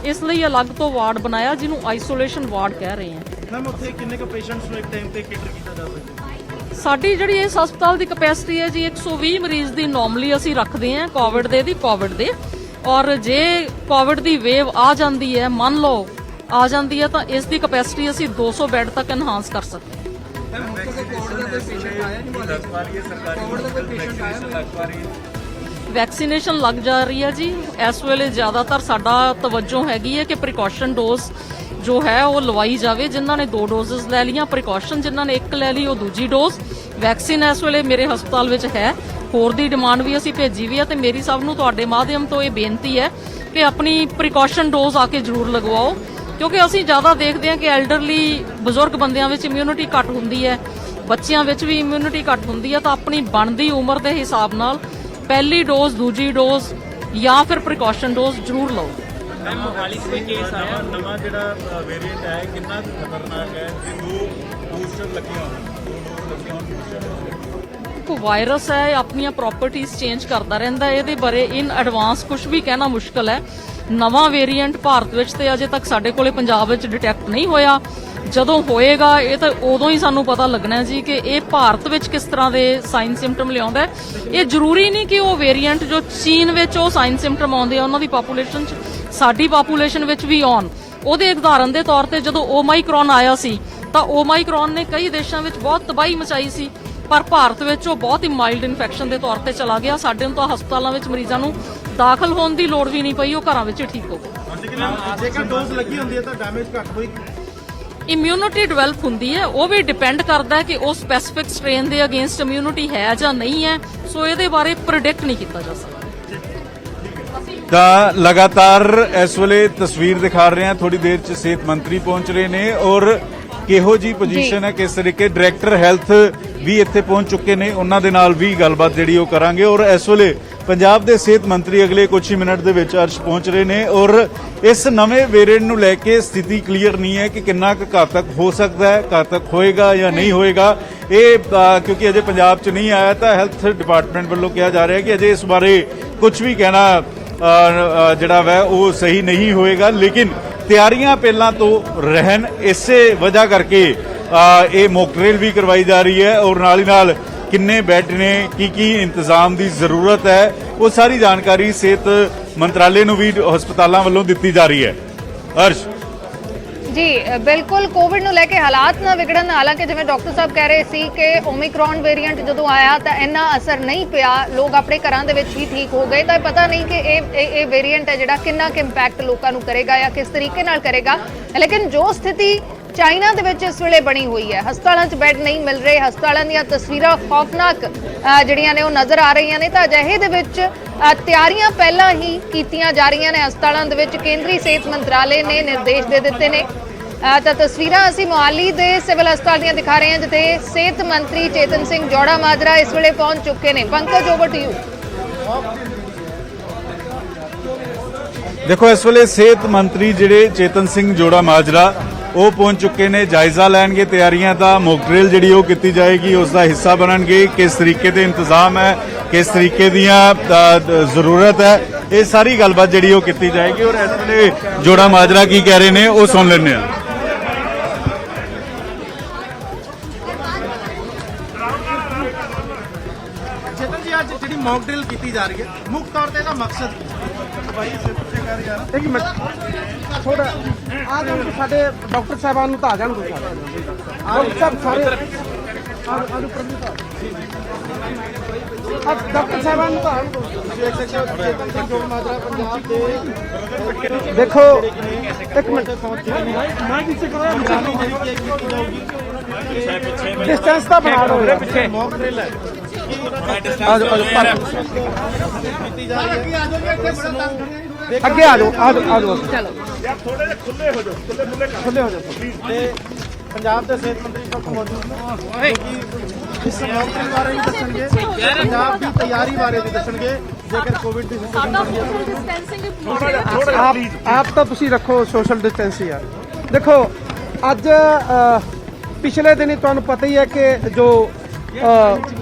ਇਸ ਲਈ ਅਲੱਗ ਤੋਂ ਵਾਰਡ ਬਣਾਇਆ ਜਿਹਨੂੰ ਆਈਸੋਲੇਸ਼ਨ ਵਾਰਡ ਕਹਿ ਰਹੇ ਹਾਂ। ਮੈਮ ਉੱਥੇ ਕਿੰਨੇ ਕੁ ਪੇਸ਼ੈਂਟਸ ਨੂੰ ਇੱਕ ਟਾਈਮ ਤੇ ਕੇਟਰ ਕੀਤਾ ਜਾ ਸਕਦਾ? ਸਾਡੀ ਜਿਹੜੀ ਇਸ ਹਸਪਤਾਲ ਦੀ ਕਪੈਸਿਟੀ ਹੈ ਜੀ 120 ਮਰੀਜ਼ ਦੀ ਨਾਰਮਲੀ ਅਸੀਂ ਰੱਖਦੇ ਹਾਂ ਕੋਵਿਡ ਦੇ, ਔਰ ਜੇ ਕੋਵਿਡ ਦੀ ਵੇਵ ਆ ਜਾਂਦੀ ਹੈ, ਮੰਨ ਲਓ ਆ ਜਾਂਦੀ ਹੈ, ਤਾਂ ਇਸ ਦੀ ਕਪੈਸਿਟੀ ਅਸੀਂ 200 ਬੈੱਡ ਤੱਕ ਐਨਹਾਂਸ ਕਰ ਸਕਦੇ ਹਾਂ। ਵੈਕਸੀਨੇਸ਼ਨ ਲੱਗ ਜਾ ਰਹੀ ਹੈ ਜੀ, ਇਸ ਵੇਲੇ ਜ਼ਿਆਦਾਤਰ ਸਾਡਾ ਤਵੱਜੋ ਹੈਗੀ ਹੈ ਕਿ ਪ੍ਰੀਕਾਸ਼ਨ ਡੋਜ਼ ਜੋ ਹੈ ਉਹ ਲਵਾਈ ਜਾਵੇ। ਜਿਨ੍ਹਾਂ ਨੇ 2 ਡੋਜ਼ਸ ਲੈ ਲਈਆਂ ਪ੍ਰੀਕਾਸ਼ਨ, ਜਿਨ੍ਹਾਂ ਨੇ 1 ਲੈ ਲਈ ਉਹ ਦੂਜੀ ਡੋਜ਼। ਵੈਕਸੀਨ ਇਸ ਵੇਲੇ ਮੇਰੇ ਹਸਪਤਾਲ ਵਿੱਚ ਹੈ, ਹੋਰ ਦੀ ਡਿਮਾਂਡ ਵੀ ਅਸੀਂ ਭੇਜੀ ਵੀ ਹੈ, ਤੇ ਮੇਰੀ ਸਭ ਨੂੰ ਤੁਹਾਡੇ ਮਾਧਿਅਮ ਤੋਂ ਇਹ ਬੇਨਤੀ ਹੈ ਕਿ ਆਪਣੀ ਪ੍ਰੀਕਾਸ਼ਨ ਡੋਜ਼ ਆ ਕੇ ਜ਼ਰੂਰ ਲਗਵਾਓ, ਕਿਉਂਕਿ ਅਸੀਂ ਜ਼ਿਆਦਾ ਦੇਖਦੇ ਹਾਂ ਕਿ ਐਲਡਰਲੀ ਬਜ਼ੁਰਗ ਬੰਦਿਆਂ ਵਿੱਚ ਇਮਿਊਨਿਟੀ ਘੱਟ ਹੁੰਦੀ ਹੈ, ਬੱਚਿਆਂ ਵਿੱਚ ਵੀ ਇਮਿਊਨਿਟੀ ਘੱਟ ਹੁੰਦੀ ਹੈ, ਤਾਂ ਆਪਣੀ ਬਣਦੀ ਉਮਰ ਦੇ ਹਿਸਾਬ ਨਾਲ ਪਹਿਲੀ ਡੋਜ਼, ਦੂਜੀ ਡੋਜ਼ ਜਾਂ ਫਿਰ ਪ੍ਰੀਕਾਸ਼ਨ ਡੋਜ਼ ਜ਼ਰੂਰ ਲਓ। ਮੋਹਾਲੀ ਦੇ ਕੇਸ ਆਇਆ ਨਵਾਂ ਜਿਹੜਾ ਵੇਰੀਐਂਟ ਹੈ ਕਿੰਨਾ ਖਤਰਨਾਕ ਹੈ ਜੇ 2 ਬੂਸਟਰ ਲੱਗੀਆਂ ਕੋ ਵਾਇਰਸ ਹੈ, ਆਪਣੀਆਂ ਪ੍ਰੋਪਰਟੀਆਂ ਚੇਂਜ ਕਰਦਾ ਰਹਿੰਦਾ, ਇਹਦੇ ਬਾਰੇ ਇਨ ਐਡਵਾਂਸ ਕੁਝ ਵੀ ਕਹਿਣਾ ਮੁਸ਼ਕਲ ਹੈ। ਨਵਾਂ ਵੇਰੀਐਂਟ ਭਾਰਤ ਵਿੱਚ ਤੇ ਅਜੇ ਤੱਕ ਸਾਡੇ ਕੋਲੇ ਪੰਜਾਬ ਵਿੱਚ ਡਿਟੈਕਟ ਨਹੀਂ ਹੋਇਆ, ਜਦੋਂ ਹੋਏਗਾ ਇਹ ਤਾਂ ਉਦੋਂ ਹੀ ਸਾਨੂੰ ਪਤਾ ਲੱਗਣਾ ਜੀ ਕਿ ਇਹ ਭਾਰਤ ਵਿੱਚ ਕਿਸ ਤਰ੍ਹਾਂ ਦੇ ਸਾਈਨ ਸਿੰਪਟਮ ਲਿਆਉਂਦਾ ਹੈ। ਇਹ ਜ਼ਰੂਰੀ ਨਹੀਂ ਕਿ ਉਹ ਵੇਰੀਐਂਟ ਜੋ ਚੀਨ ਵਿੱਚ ਉਹ ਸਾਈਨ ਸਿੰਪਟਮ ਆਉਂਦੇ ਆ ਉਹਨਾਂ ਦੀ ਪਾਪੂਲੇਸ਼ਨ 'ਚ ਸਾਡੀ ਪਾਪੂਲੇਸ਼ਨ ਵਿੱਚ ਵੀ ਆਉਣ। ਉਹਦੇ ਉਦਾਹਰਨ ਦੇ ਤੌਰ ਤੇ ਜਦੋਂ ਓਮਾਈਕਰੋਨ ਆਇਆ ਸੀ ਤਾਂ ਓਮਾਈਕਰੋਨ ਨੇ ਕਈ ਦੇਸ਼ਾਂ ਵਿੱਚ ਬਹੁਤ ਤਬਾਹੀ ਮਚਾਈ ਸੀ, ਪਰ ਭਾਰਤ ਵਿੱਚ ਉਹ ਬਹੁਤ ਹੀ ਮਾਈਲਡ ਇਨਫੈਕਸ਼ਨ ਦੇ ਤੌਰ ਤੇ ਚਲਾ ਗਿਆ। ਸਾਡੇ ਨੂੰ ਤਾਂ ਹਸਪਤਾਲਾਂ ਵਿੱਚ ਮਰੀਜ਼ਾਂ ਨੂੰ ਦਾਖਲ ਹੋਣ ਦੀ ਲੋੜ ਵੀ ਨਹੀਂ ਪਈ, ਉਹ ਘਰਾਂ ਵਿੱਚ ਹੀ ਠੀਕ ਹੋ ਗਏ। ਜੇਕਰ ਡੋਜ਼ ਲੱਗੀ ਹੁੰਦੀ ਹੈ ਤਾਂ ਡੈਮੇਜ ਘੱਟ ਹੋਏਗੀ। ਇਮਿਊਨਿਟੀ ਡਿਵੈਲਪ ਹੁੰਦੀ ਹੈ, ਉਹ ਵੀ ਡਿਪੈਂਡ ਕਰਦਾ ਹੈ ਕਿ ਉਹ ਸਪੈਸਿਫਿਕ ਸਟ੍ਰੇਨ ਦੇ ਅਗੇਂਸਟ ਇਮਿਊਨਿਟੀ ਹੈ ਜਾਂ ਨਹੀਂ ਹੈ, ਸੋ ਇਹਦੇ ਬਾਰੇ ਪ੍ਰੈਡਿਕਟ ਨਹੀਂ ਕੀਤਾ ਜਾ ਸਕਦਾ। ਤਾਂ ਲਗਾਤਾਰ ਇਸ ਵੇਲੇ ਤਸਵੀਰ ਦਿਖਾ ਰਹੇ ਹਾਂ, ਥੋੜੀ ਦੇਰ ਚ ਸਿਹਤ ਮੰਤਰੀ ਪਹੁੰਚ ਰਹੇ ਨੇ ਔਰ ਕਿਹੋ ਜੀ ਪੋਜੀਸ਼ਨ ਹੈ, ਕਿਸ ਤਰੀਕੇ ਡਾਇਰੈਕਟਰ ਹੈਲਥ ਵੀ ਇੱਥੇ ਪਹੁੰਚ ਚੁੱਕੇ ਨੇ, ਉਹਨਾਂ ਦੇ ਨਾਲ ਵੀ ਗੱਲਬਾਤ ਜਿਹੜੀ ਉਹ ਕਰਾਂਗੇ। ਔਰ ਇਸ ਵੇਲੇ ਪੰਜਾਬ ਦੇ ਸਿਹਤ ਮੰਤਰੀ ਅਗਲੇ ਕੁਝ ਹੀ ਮਿੰਟ ਦੇ ਵਿੱਚ ਅਰਸ਼ ਪਹੁੰਚ ਰਹੇ ਨੇ ਔਰ ਇਸ ਨਵੇਂ ਵੇਰੀਐਂਟ ਨੂੰ ਲੈ ਕੇ ਸਥਿਤੀ ਕਲੀਅਰ ਨਹੀਂ ਹੈ ਕਿ ਕਿੰਨਾ ਕੁ ਘਾਤਕ ਹੋ ਸਕਦਾ ਹੈ, ਘਾਤਕ ਹੋਏਗਾ ਜਾਂ ਨਹੀਂ ਹੋਏਗਾ। ਇਹ ਕਿਉਂਕਿ ਅਜੇ ਪੰਜਾਬ 'ਚ ਨਹੀਂ ਆਇਆ ਤਾਂ ਹੈਲਥ ਡਿਪਾਰਟਮੈਂਟ ਵੱਲੋਂ ਕਿਹਾ ਜਾ ਰਿਹਾ ਕਿ ਅਜੇ ਇਸ ਬਾਰੇ ਕੁਝ ਵੀ ਕਹਿਣਾ ਜਿਹੜਾ ਵੈ ਉਹ ਸਹੀ ਨਹੀਂ ਹੋਏਗਾ, ਲੇਕਿਨ ਤਿਆਰੀਆਂ ਪਹਿਲਾਂ ਤੋਂ ਰਹਿਣ, ਇਸੇ ਵਜ੍ਹਾ ਕਰਕੇ ਇਹ ਮੌਕ ਡਰਿਲ ਵੀ ਕਰਵਾਈ ਜਾ ਰਹੀ ਹੈ ਔਰ ਨਾਲ ਹੀ ਨਾਲ ਕਿੰਨੇ ਬੈੱਡ ਨੇ, ਕੀ ਇੰਤਜ਼ਾਮ ਦੀ ਜ਼ਰੂਰਤ ਹੈ, ਉਹ ਸਾਰੀ ਜਾਣਕਾਰੀ ਸਿਹਤ ਮੰਤਰਾਲੇ ਨੂੰ ਵੀ ਹਸਪਤਾਲਾਂ ਵੱਲੋਂ ਦਿੱਤੀ ਜਾ ਰਹੀ ਹੈ। ਅਰਸ਼ ਜੀ ਬਿਲਕੁਲ, ਕੋਵਿਡ ਨੂੰ ਲੈ ਕੇ ਹਾਲਾਤ ਨਾ ਵਿਗੜਨ, ਹਾਲਾਂਕਿ ਜਿਵੇਂ ਡਾਕਟਰ ਸਾਹਿਬ ਕਹਿ ਰਹੇ ਸੀ ਕਿ ਓਮਿਕਰੋਨ ਵੇਰੀਐਂਟ ਜਦੋਂ ਆਇਆ ਤਾਂ ਇੰਨਾ ਅਸਰ ਨਹੀਂ ਪਿਆ, ਲੋਕ ਆਪਣੇ ਘਰਾਂ ਦੇ ਵਿੱਚ ਹੀ ਠੀਕ ਹੋ ਗਏ, ਤਾਂ ਪਤਾ ਨਹੀਂ ਕਿ ਇਹ ਵੇਰੀਐਂਟ ਹੈ ਜਿਹੜਾ ਕਿੰਨਾ ਕੁ ਇੰਪੈਕਟ ਲੋਕਾਂ ਨੂੰ ਕਰੇਗਾ ਜਾਂ ਕਿਸ ਤਰੀਕੇ ਨਾਲ ਕਰੇਗਾ। ਲੇਕਿਨ ਜੋ ਸਥਿਤੀ ਚਾਈਨਾ ਦੇ ਵਿੱਚ ਇਸ ਵੇਲੇ ਬਣੀ ਹੋਈ ਹੈ, ਹਸਪਤਾਲਾਂ 'ਚ ਬੈੱਡ ਨਹੀਂ ਮਿਲ ਰਹੇ, ਹਸਪਤਾਲਾਂ ਦੀਆਂ ਤਸਵੀਰਾਂ ਖੌਫਨਾਕ ਜਿਹੜੀਆਂ ਨੇ ਉਹ ਨਜ਼ਰ ਆ ਰਹੀਆਂ ਨੇ, ਤਾਂ ਅਜਿਹੇ ਦੇ ਵਿੱਚ ਤਿਆਰੀਆਂ ਪਹਿਲਾਂ ਹੀ ਕੀਤੀਆਂ ਜਾ ਰਹੀਆਂ ਨੇ ਹਸਪਤਾਲਾਂ ਦੇ ਵਿੱਚ। ਕੇਂਦਰੀ ਸਿਹਤ ਮੰਤਰਾਲੇ ਨੇ ਨਿਰਦੇਸ਼ ਦੇ ਦਿੱਤੇ ਨੇ। ਤਾਂ ਤਸਵੀਰਾਂ ਅਸੀਂ ਮੋਹਾਲੀ ਦੇ ਸਿਵਲ ਹਸਪਤਾਲ ਦੀਆਂ ਦਿਖਾ ਰਹੇ ਹਾਂ, ਜਿੱਥੇ ਸਿਹਤ ਮੰਤਰੀ ਚੇਤਨ ਸਿੰਘ ਜੋੜਾ ਮਾਜਰਾ ਇਸ ਵੇਲੇ ਪਹੁੰਚ ਚੁੱਕੇ ਨੇ। Pankaj, over to you. ਦੇਖੋ ਇਸ ਵੇਲੇ ਸਿਹਤ ਮੰਤਰੀ ਜਿਹੜੇ ਚੇਤਨ ਸਿੰਘ ਜੋੜਾ ਮਾਜਰਾ ਉਹ ਪਹੁੰਚ ਚੁੱਕੇ ਨੇ, ਜਾਇਜ਼ਾ ਲੈਣਗੇ ਤਿਆਰੀਆਂ ਦਾ, ਮੌਕ ਡਰਿਲ ਜਿਹੜੀ ਉਹ ਕੀਤੀ ਜਾਏਗੀ ਉਸ ਦਾ ਹਿੱਸਾ ਬਣਨਗੇ, ਕਿਸ ਤਰੀਕੇ ਦੇ ਇੰਤਜ਼ਾਮ ਹੈ, ਕਿਸ ਤਰੀਕੇ ਦੀਆਂ ਜ਼ਰੂਰਤ ਹੈ, ਇਹ ਸਾਰੀ ਗੱਲਬਾਤ ਜਿਹੜੀ ਉਹ ਕੀਤੀ ਜਾਏਗੀ। ਔਰ ਇਸ ਵੇਲੇ ਜੋੜਾ ਮਾਜਰਾ ਕੀ ਕਹਿ ਰਹੇ ਨੇ ਉਹ ਸੁਣ ਲੈਂਦੇ ਹਾਂ। ਚੇਤਨ ਜੀ, ਅੱਜ ਜਿਹੜੀ ਮੌਕ ਡਰਿਲ ਕੀਤੀ ਜਾ ਰਹੀ ਹੈ, ਮੁੱਖ ਤੌਰ ਤੇ ਇਹਦਾ ਮਕਸਦ ਇੱਕ ਮਿੰਟ ਥੋੜਾ ਆ ਜਾਣ ਸਾਡੇ ਡਾਕਟਰ ਸਾਹਿਬਾਨ ਨੂੰ ਤਾਂ ਆ ਜਾਣ ਦੋ ਡਾਕਟਰ ਸਾਹਿਬ ਸਾਰੇ ਡਾਕਟਰ ਸਾਹਿਬਾਨ ਨੂੰ ਤਾਂ ਆਉਣ ਦਿਓ। ਦੇਖੋ ਇੱਕ ਮਿੰਟ ਡਿਸਟੈਂਸ ਤਾਂ ਬਣਾ ਲਓ ਪਿੱਛੇ ਮੌਕ ਡਰਿਲ ਹੈ। ਅੱਗੇ ਆ ਜਾਓ ਚਲੋ ਥੋੜੇ ਜਿਹਾ ਖੁੱਲੇ ਹੋ ਜਾਓ ਤੇ ਪੰਜਾਬ ਦੇ ਸਿਹਤ ਮੰਤਰੀ ਸਾਹਿਬ ਮੌਜੂਦ ਨੇ ਕਿ ਇਸ ਮੌਕ ਡਰਿਲ ਬਾਰੇ ਵੀ ਦੱਸਣਗੇ, ਪੰਜਾਬ ਦੀ ਤਿਆਰੀ ਬਾਰੇ ਵੀ ਦੱਸਣਗੇ। ਜੇਕਰ ਕੋਵਿਡ ਦੀ ਡਿਸਟੈਂਸਿੰਗ ਆਪ ਤਾਂ ਤੁਸੀਂ ਰੱਖੋ ਸੋਸ਼ਲ ਡਿਸਟੈਂਸ ਯਾਰ। ਦੇਖੋ ਅੱਜ ਪਿਛਲੇ ਦਿਨੀ ਤੁਹਾਨੂੰ ਪਤਾ ਹੀ ਹੈ ਕਿ ਜੋ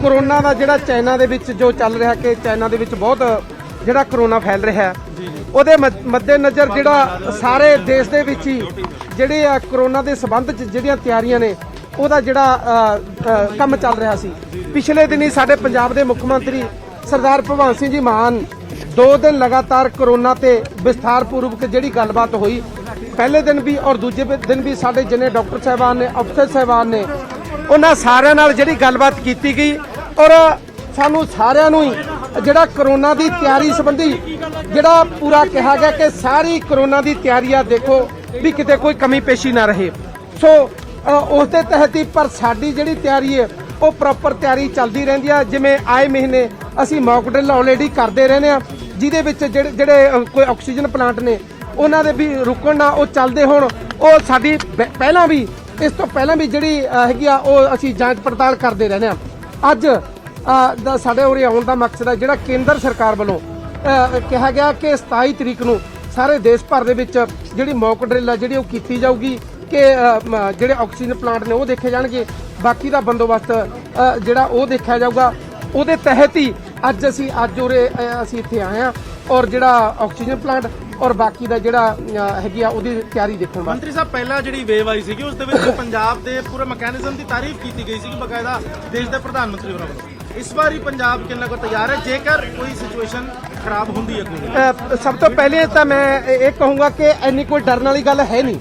ਕਰੋਨਾ ਦਾ ਜਿਹੜਾ ਚਾਈਨਾ ਦੇ ਵਿੱਚ ਜੋ ਚੱਲ ਰਿਹਾ ਕਿ ਚਾਈਨਾ ਦੇ ਵਿੱਚ ਬਹੁਤ ਜਿਹੜਾ ਕਰੋਨਾ ਫੈਲ ਰਿਹਾ ਹੈ ਉਹਦੇ ਮੱਦੇਨਜ਼ਰ ਜਿਹੜਾ ਸਾਰੇ ਦੇਸ਼ ਦੇ ਵਿੱਚ ਹੀ ਜਿਹੜੇ ਆ ਕਰੋਨਾ ਦੇ ਸੰਬੰਧ 'ਚ ਜਿਹੜੀਆਂ ਤਿਆਰੀਆਂ ਨੇ ਉਹਦਾ ਜਿਹੜਾ ਕੰਮ ਚੱਲ ਰਿਹਾ ਸੀ। ਪਿਛਲੇ ਦਿਨੀ ਸਾਡੇ ਪੰਜਾਬ ਦੇ ਮੁੱਖ ਮੰਤਰੀ ਸਰਦਾਰ ਭਗਵੰਤ ਸਿੰਘ ਜੀ ਮਾਨ 2 ਦਿਨ ਲਗਾਤਾਰ ਕਰੋਨਾ ਤੇ ਵਿਸਥਾਰ ਪੂਰਵਕ ਜਿਹੜੀ ਗੱਲਬਾਤ ਹੋਈ, ਪਹਿਲੇ ਦਿਨ ਵੀ ਔਰ ਦੂਜੇ ਦਿਨ ਵੀ ਸਾਡੇ ਜਿੰਨੇ ਡਾਕਟਰ ਸਾਹਿਬਾਨ ਨੇ, ਅਫਸਰ ਸਾਹਿਬਾਨ ਨੇ, ਉਹਨਾਂ ਸਾਰਿਆਂ ਨਾਲ ਜਿਹੜੀ ਗੱਲਬਾਤ ਕੀਤੀ ਗਈ ਔਰ ਸਾਨੂੰ ਸਾਰਿਆਂ ਨੂੰ ਹੀ ਜਿਹੜਾ ਕਰੋਨਾ ਦੀ ਤਿਆਰੀ ਸੰਬੰਧੀ ਜਿਹੜਾ ਪੂਰਾ ਕਿਹਾ ਗਿਆ ਕਿ ਸਾਰੀ ਕਰੋਨਾ ਦੀ ਤਿਆਰੀ ਆ ਦੇਖੋ ਵੀ ਕਿਤੇ ਕੋਈ ਕਮੀ ਪੇਸ਼ੀ ਨਾ ਰਹੇ। ਸੋ ਉਸ ਦੇ ਤਹਿਤ ਹੀ ਪਰ ਸਾਡੀ ਜਿਹੜੀ ਤਿਆਰੀ ਹੈ ਉਹ ਪ੍ਰੋਪਰ ਤਿਆਰੀ ਚੱਲਦੀ ਰਹਿੰਦੀ ਆ। ਜਿਵੇਂ ਆਏ ਮਹੀਨੇ ਅਸੀਂ ਮੌਕ ਡਰਿਲ ਆਲਰੇਡੀ ਕਰਦੇ ਰਹਿੰਦੇ ਆ, ਜਿਹਦੇ ਵਿੱਚ ਜਿਹੜੇ ਕੋਈ ਆਕਸੀਜਨ ਪਲਾਂਟ ਨੇ ਉਹਨਾਂ ਦੇ ਵੀ ਰੁਕਣ ਨਾ ਉਹ ਚੱਲਦੇ ਹੋਣ। ਉਹ ਸਾਡੀ ਪਹਿਲਾਂ ਵੀ ਇਸ ਤੋਂ ਪਹਿਲਾਂ ਵੀ ਜਿਹੜੀ ਹੈਗੀ ਆ ਉਹ ਅਸੀਂ ਜਾਂਚ ਪੜਤਾਲ ਕਰਦੇ ਰਹਿੰਦੇ ਆ। ਅੱਜ ਸਾਡੇ ਉਰੇ ਆਉਣ ਦਾ ਮਕਸਦ ਹੈ ਜਿਹੜਾ ਕੇਂਦਰ ਸਰਕਾਰ ਵੱਲੋਂ ਕਿਹਾ ਗਿਆ ਕਿ 27 ਤਰੀਕ ਨੂੰ ਸਾਰੇ ਦੇਸ਼ ਭਰ ਦੇ ਵਿੱਚ ਜਿਹੜੀ ਮੌਕ ਡਰਿਲ ਹੈ ਜਿਹੜੀ ਉਹ ਕੀਤੀ ਜਾਊਗੀ ਕਿ ਜਿਹੜੇ ਆਕਸੀਜਨ ਪਲਾਂਟ ਨੇ ਉਹ ਦੇਖੇ ਜਾਣਗੇ, ਬਾਕੀ ਦਾ ਬੰਦੋਬਸਤ ਜਿਹੜਾ ਉਹ ਦੇਖਿਆ ਜਾਊਗਾ। ਉਹਦੇ ਤਹਿਤ ਹੀ ਅੱਜ ਉਰੇ ਅਸੀਂ ਇੱਥੇ ਆਏ ਹਾਂ ਔਰ ਜਿਹੜਾ ਆਕਸੀਜਨ ਪਲਾਂਟ ਔਰ ਬਾਕੀ ਦਾ ਜਿਹੜਾ ਹੈਗੀ ਆ ਉਹਦੀ ਤਿਆਰੀ ਦੇਖਣ ਵਾਸਤੇ। ਮੰਤਰੀ ਸਾਹਿਬ ਪਹਿਲਾਂ ਜਿਹੜੀ ਵੇਵ ਆਈ ਸੀਗੀ ਉਸ ਦੇ ਵਿੱਚ ਪੰਜਾਬ ਦੇ ਪੂਰੇ ਮੈਕੈਨਿਜ਼ਮ ਦੀ ਤਾਰੀਫ ਕੀਤੀ ਗਈ ਸੀ ਬਕਾਇਦਾ ਦੇਸ਼ ਦੇ ਪ੍ਰਧਾਨ ਮੰਤਰੀ ਹੋਰਾਂ ਵੱਲੋਂ। ਇਸ ਵਾਰੀ ਪੰਜਾਬ ਕਿੰਨਾ ਕੁ ਤਿਆਰ ਹੈ ਜੇਕਰ ਕੋਈ ਸਿਚੁਏਸ਼ਨ ਖਰਾਬ ਹੁੰਦੀ ਹੈ ਕੋਈ? ਸਭ ਤੋਂ ਪਹਿਲੇ ਤਾਂ ਮੈਂ ਇਹ ਕਹੂੰਗਾ ਕਿ ਇੰਨੀ ਕੋਈ ਡਰਨ ਵਾਲੀ ਗੱਲ ਹੈ ਨਹੀਂ।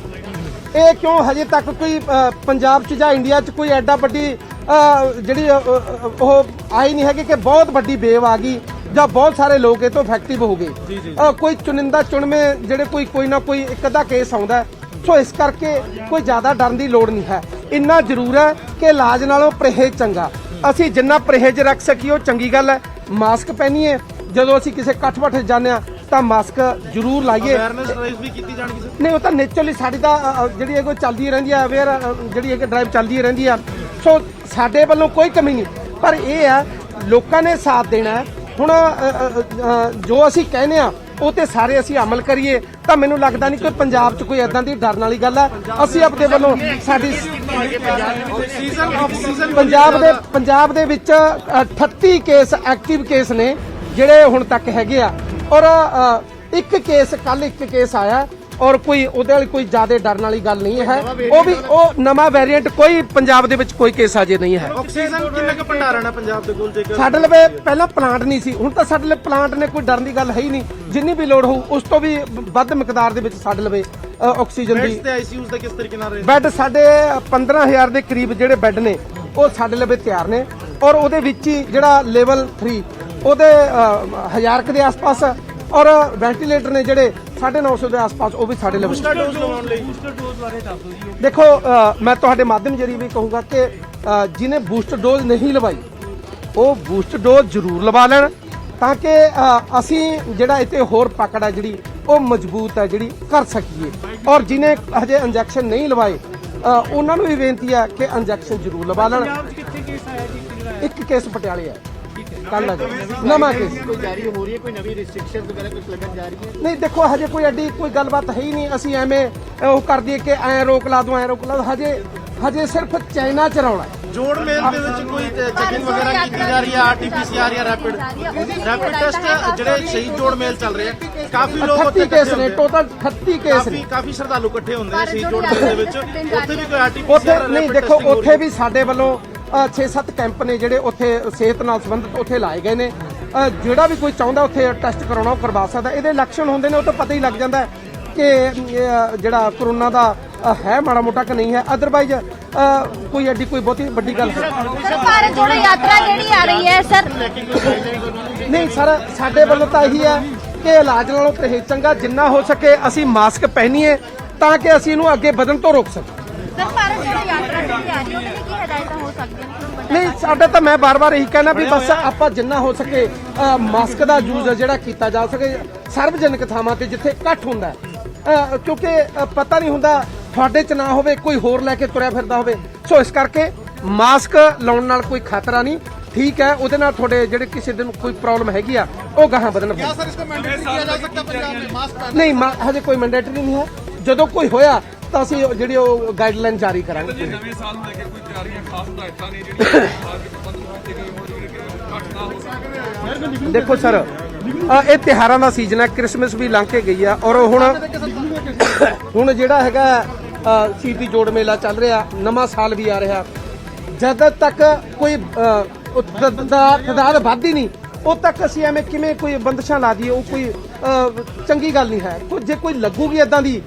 ਇਹ ਕਿਉਂ ਹਜੇ ਤੱਕ ਕੋਈ ਪੰਜਾਬ 'ਚ ਜਾਂ ਇੰਡੀਆ 'ਚ ਕੋਈ ਐਡਾ ਵੱਡੀ ਜਿਹੜੀ ਉਹ ਆਈ ਨਹੀਂ ਹੈਗੀ ਕਿ ਬਹੁਤ ਵੱਡੀ ਵੇਵ ਆ ਗਈ ਜਾਂ ਬਹੁਤ ਸਾਰੇ ਲੋਕ ਇਹ ਤੋਂ ਇਫੈਕਟਿਵ ਹੋ ਗਏ। ਕੋਈ ਚੁਣਿੰਦਾ ਚੁਣਵੇਂ ਜਿਹੜੇ ਕੋਈ ਨਾ ਕੋਈ ਇੱਕ ਅੱਧਾ ਕੇਸ ਆਉਂਦਾ ਹੈ। ਸੋ ਇਸ ਕਰਕੇ ਕੋਈ ਜ਼ਿਆਦਾ ਡਰਨ ਦੀ ਲੋੜ ਨਹੀਂ ਹੈ। ਇੰਨਾ ਜ਼ਰੂਰ ਹੈ ਕਿ ਇਲਾਜ ਨਾਲੋਂ ਪਰਹੇਜ਼ ਚੰਗਾ। ਅਸੀਂ ਜਿੰਨਾ ਪਰਹੇਜ਼ ਰੱਖ ਸਕੀਏ ਉਹ ਚੰਗੀ ਗੱਲ ਹੈ। ਮਾਸਕ ਪਹਿਨੀਏ, ਜਦੋਂ ਅਸੀਂ ਕਿਸੇ ਇਕੱਠ ਬੱਠ ਜਾਂਦੇ ਆ ਤਾਂ ਮਾਸਕ ਜ਼ਰੂਰ ਲਾਈਏ। ਅਵੇਅਰਨੈਸ ਡਰਾਈਵ ਵੀ ਕੀਤੀ ਜਾਣਗੀ ਸਰ? ਨਹੀਂ, ਉਹ ਤਾਂ ਨੇਚਰਲੀ ਸਾਡੀ ਤਾਂ ਜਿਹੜੀ ਇਹ ਕੋਈ ਚੱਲਦੀ ਰਹਿੰਦੀ ਆ, ਅਵੇਅਰ ਜਿਹੜੀ ਇਹ ਡਰਾਈਵ ਚੱਲਦੀ ਰਹਿੰਦੀ ਆ। ਸੋ ਸਾਡੇ ਵੱਲੋਂ ਕੋਈ ਕਮੀ ਨਹੀਂ, ਪਰ ਇਹ ਆ ਲੋਕਾਂ ਨੇ ਸਾਥ ਦੇਣਾ ਹੈ। ਹੁਣ ਜੋ ਅਸੀਂ ਕਹਿੰਦੇ ਆ ਉਹ ਤੇ ਸਾਰੇ ਅਸੀਂ ਅਮਲ ਕਰੀਏ ਤਾਂ ਮੈਨੂੰ ਲੱਗਦਾ ਨਹੀਂ ਕਿ ਪੰਜਾਬ 'ਚ ਕੋਈ ਐਦਾਂ ਦੀ ਡਰਨ ਵਾਲੀ ਗੱਲ ਹੈ। ਅਸੀਂ ਆਪਣੇ ਵੱਲੋਂ ਸਾਡੀ ਪੰਜਾਬ ਦੇ ਵਿੱਚ 38 ਕੇਸ ਐਕਟਿਵ ਕੇਸ ਨੇ ਜਿਹੜੇ ਹੁਣ ਤੱਕ ਹੈਗੇ ਆ ਔਰ ਇੱਕ ਕੇਸ ਆਇਆ ਔਰ ਕੋਈ ਉਹਦੇ ਵਾਲੀ ਕੋਈ ਜ਼ਿਆਦਾ ਡਰਨ ਵਾਲੀ ਗੱਲ ਨਹੀਂ ਹੈ। ਉਹ ਨਵਾਂ ਵੇਰੀਐਂਟ ਕੋਈ ਪੰਜਾਬ ਦੇ ਵਿੱਚ ਕੋਈ ਕੇਸ ਅਜੇ ਨਹੀਂ ਹੈ। ਆਕਸੀਜਨ ਕਿੰਨਾ ਕੁ ਭੰਡਾਰਨ ਹੈ ਪੰਜਾਬ ਦੇ ਕੋਲ ਜੇਕਰ? ਸਾਡੇ ਲਵੇ ਪਹਿਲਾਂ ਪਲਾਂਟ ਨਹੀਂ ਸੀ, ਹੁਣ ਤਾਂ ਸਾਡੇ ਲਈ ਪਲਾਂਟ ਨੇ, ਕੋਈ ਡਰਨ ਦੀ ਗੱਲ ਹੈ ਹੀ ਨਹੀਂ। ਜਿੰਨੀ ਵੀ ਲੋੜ ਹੋਊ ਉਸ ਤੋਂ ਵੀ ਵੱਧ ਮਿਕਦਾਰ ਦੇ ਵਿੱਚ ਸਾਡੇ ਲਵੇ ਆਕਸੀਜਨ ਦੀ। ਬੈੱਡਸ ਤੇ ਆਈਸੀਯੂਜ਼ ਦਾ ਕਿਸ ਤਰੀਕੇ ਨਾਲ ਰਹੇ? ਬੈੱਡ ਸਾਡੇ 15,000 ਦੇ ਕਰੀਬ ਜਿਹੜੇ ਬੈੱਡ ਨੇ ਉਹ ਸਾਡੇ ਲਵੇ ਤਿਆਰ ਨੇ ਔਰ ਉਹਦੇ ਵਿੱਚ ਹੀ ਜਿਹੜਾ ਲੈਵਲ 3 ਉਹਦੇ 1000 ਦੇ ਆਸ-ਪਾਸ ਔਰ ਵੈਂਟੀਲੇਟਰ ਨੇ ਜਿਹੜੇ 950 ਦੇ ਆਸ-ਪਾਸ ਉਹ ਵੀ ਸਾਡੇ ਲਵੇ। ਬੂਸਟਰ ਡੋਜ਼ ਲਵਾਉਣ ਲਈ ਦੇਖੋ ਮੈਂ ਤੁਹਾਡੇ ਮਾਧਿਅਮ ਜਰੀਏ ਵੀ ਕਹੂੰਗਾ ਕਿ ਜਿਹਨੇ ਬੂਸਟਰ ਡੋਜ਼ ਨਹੀਂ ਲਵਾਈ ਉਹ ਬੂਸਟਰ ਡੋਜ਼ ਜ਼ਰੂਰ ਲਵਾ ਲੈਣ ਤਾਂ ਕਿ ਅਸੀਂ ਜਿਹੜਾ ਇੱਥੇ ਹੋਰ ਪਕੜ ਹੈ ਜਿਹੜੀ ਉਹ ਮਜ਼ਬੂਤ ਹੈ ਜਿਹੜੀ ਕਰ ਸਕੀਏ। ਔਰ ਜਿਹਨੇ ਹਜੇ ਇੰਜੈਕਸ਼ਨ ਨਹੀਂ ਲਵਾਏ ਉਹਨਾਂ ਨੂੰ ਵੀ ਬੇਨਤੀ ਹੈ ਕਿ ਇੰਜੈਕਸ਼ਨ ਜ਼ਰੂਰ ਲਵਾ ਲੈਣ। ਇੱਕ ਕੇਸ ਪਟਿਆਲੇ ਹੈ, ਕੱਲ ਆ ਨਵਾਂ ਕੇਸ ਕੋਈ ਜਾਰੀ ਹੋ ਰਹੀ ਹੈ, ਕੋਈ ਨਵੀਂ ਰਿਸਟ੍ਰਿਕਸ਼ਨ ਵਗੈਰਾ ਕੁਝ ਲੱਗਣ ਜਾ ਰਹੀ ਹੈ? ਨਹੀਂ, ਦੇਖੋ ਹਜੇ ਕੋਈ ਐਡੀ ਕੋਈ ਗੱਲਬਾਤ ਹੈ ਹੀ ਨਹੀਂ। ਅਸੀਂ ਐਵੇਂ ਉਹ ਕਰ ਦਈਏ ਕਿ ਐ ਰੋਕ ਲਾ ਦੂੰ, ਐ ਰੋਕ ਲਾ ਦੂੰ। ਹਜੇ ਸਿਰਫ ਚਾਈਨਾ ਚ ਰੌਲਾ ਹੈ। ਜੋੜ ਮੇਲ ਦੇ ਵਿੱਚ ਕੋਈ ਚੈਕਿੰਗ ਵਗੈਰਾ ਕੀਤੀ ਜਾ ਰਹੀ ਹੈ? ਆਰਟੀਪੀਸੀਆਰ ਜਾਂ ਰੈਪਿਡ ਟੈਸਟ ਜਿਹੜੇ ਸ਼ਹੀਦ ਜੋੜ ਮੇਲ ਚੱਲ ਰਹੇ ਆ, ਕਾਫੀ ਲੋਕ 38 ਕੇਸ ਨੇ, ਟੋਟਲ 38 ਕੇਸ ਨੇ। ਕਾਫੀ ਸ਼ਰਧਾਲੂ ਇਕੱਠੇ ਹੁੰਦੇ ਨੇ ਸ਼ਹੀਦ ਜੋੜ ਮੇਲ ਦੇ ਵਿੱਚ। ਉੱਥੇ ਵੀ ਕੋਈ ਉੱਥੇ ਆਰਟੀਪੀਸੀਆਰ ਨਹੀਂ, ਦੇਖੋ ਉੱਥੇ ਵੀ ਸਾਡੇ ਵੱਲੋਂ 6-7 ਕੈਂਪ ਨੇ ਜਿਹੜੇ ਉੱਥੇ ਸਿਹਤ ਨਾਲ ਸੰਬੰਧਿਤ ਉੱਥੇ ਲਾਏ ਗਏ ਨੇ। ਜਿਹੜਾ ਵੀ ਕੋਈ ਚਾਹੁੰਦਾ ਉੱਥੇ ਟੈਸਟ ਕਰਾਉਣਾ ਉਹ ਕਰਵਾ ਸਕਦਾ। ਇਹਦੇ ਲੱਛਣ ਹੁੰਦੇ ਨੇ ਉਹ ਤਾਂ ਪਤਾ ਹੀ ਲੱਗ ਜਾਂਦਾ ਕਿ ਜਿਹੜਾ ਕਰੋਨਾ ਦਾ ਹੈ ਮਾੜਾ ਮੋਟਾ ਕਿ ਨਹੀਂ ਹੈ। ਅਦਰਵਾਈਜ਼ ਕੋਈ ਐਡੀ ਕੋਈ ਬਹੁਤੀ ਵੱਡੀ ਗੱਲ ਹੈ। ਭਾਰਤ ਜੋੜੋ ਯਾਤਰਾ ਜਿਹੜੀ ਆ ਰਹੀ ਹੈ ਸਰ? ਨਹੀਂ ਸਰ, ਸਾਡੇ ਵੱਲੋਂ ਤਾਂ ਇਹੀ ਹੈ ਕਿ ਇਲਾਜ ਨਾਲੋਂ ਪਰਹੇਜ਼ ਚੰਗਾ। ਜਿੰਨਾ ਹੋ ਸਕੇ ਅਸੀਂ ਮਾਸਕ ਪਹਿਨੀਏ ਤਾਂ ਕਿ ਅਸੀਂ ਇਹਨੂੰ ਅੱਗੇ ਵਧਣ ਤੋਂ ਰੋਕ ਸਕੀਏ। ਸਰ ਭਾਰਤ ਜੋੜੋ ਯਾਤਰਾ ਜਿਹੜੀ ਆ ਰਹੀ ਹੈ ਉਹਦੇ ਲਈ ਕੀ ਹਦਾਇਤਾਂ ਹੋ ਸਕਦੀਆਂ ਨੇ? ਨਹੀਂ, ਸਾਡਾ ਤਾਂ ਮੈਂ ਬਾਰ-ਬਾਰ ਇਹੀ ਕਹਿਣਾ ਵੀ ਬਸ ਆਪਾਂ ਜਿੰਨਾ ਹੋ ਸਕੇ ਮਾਸਕ ਦਾ ਯੂਜ਼ ਜਿਹੜਾ ਕੀਤਾ ਜਾ ਸਕੇ ਸਾਰਵਜਨਿਕ ਥਾਵਾਂ ਤੇ ਜਿੱਥੇ ਇਕੱਠ ਹੁੰਦਾ ਹੈ, ਕਿਉਂਕਿ ਪਤਾ ਨਹੀਂ ਹੁੰਦਾ ਤੁਹਾਡੇ ਚ ਨਾ ਹੋਵੇ ਕੋਈ ਹੋਰ ਲੈ ਕੇ ਤੁਰਿਆ ਫਿਰਦਾ ਹੋਵੇ। ਸੋ ਇਸ ਕਰਕੇ ਮਾਸਕ ਲਾਉਣ ਨਾਲ ਕੋਈ ਖਤਰਾ ਨਹੀਂ। ਠੀਕ ਹੈ, ਉਹਦੇ ਨਾਲ ਤੁਹਾਡੇ ਜਿਹੜੇ ਕਿਸੇ ਦਿਨ ਕੋਈ ਪ੍ਰੋਬਲਮ ਹੈਗੀ ਆ ਉਹ ਗਾਹਾਂ ਵਧਣ। ਸਰ, ਇਸਕੋ ਮੈਂਡੇਟਰੀ किया जा सकता है पंजाब में मास्क? ਨਹੀਂ, ਹਜੇ ਕੋਈ ਮੈਂਡੇਟਰੀ ਨਹੀਂ ਹੈ। ਜਦੋਂ ਕੋਈ ਹੋਇਆ ਤਾਂ ਅਸੀਂ ਜਿਹੜੀ ਉਹ ਗਾਈਡਲਾਈਨ ਜਾਰੀ ਕਰਾਂਗੇ। ਨਵੇਂ ਸਾਲ ਨੂੰ ਲੈ ਕੇ ਕੋਈ ਤਿਆਰੀਆਂ ਖਾਸ ਹਦਾਇਤਾਂ ਨੇ ਜਿਹੜੀਆਂ ਦੇਖੋ ਸਰ, ਇਹ ਤਿਉਹਾਰਾਂ ਦਾ ਸੀਜ਼ਨ ਹੈ, ਕ੍ਰਿਸਮਸ ਵੀ ਲੰਘ ਕੇ ਗਈ ਆ ਔਰ ਹੁਣ ਜਿਹੜਾ ਹੈਗਾ ਸ਼ਹੀਦੀ ਜੋੜ ਮੇਲਾ ਚੱਲ ਰਿਹਾ, ਨਵਾਂ ਸਾਲ ਵੀ ਆ ਰਿਹਾ। ਜਦ ਤੱਕ ਕੋਈ ਤਦਾਦ ਵੱਧਦੀ ਨਹੀਂ ਉਦ ਤੱਕ ਅਸੀਂ ਐਵੇਂ ਕਿਵੇਂ ਕੋਈ ਬੰਦਸ਼ਾਂ ਲਾ ਦਈਏ, ਉਹ ਕੋਈ ਚੰਗੀ ਗੱਲ ਨਹੀਂ ਹੈ। ਜੇ ਕੋਈ ਲੱਗੂਗੀ ਇਦਾਂ ਦੀ,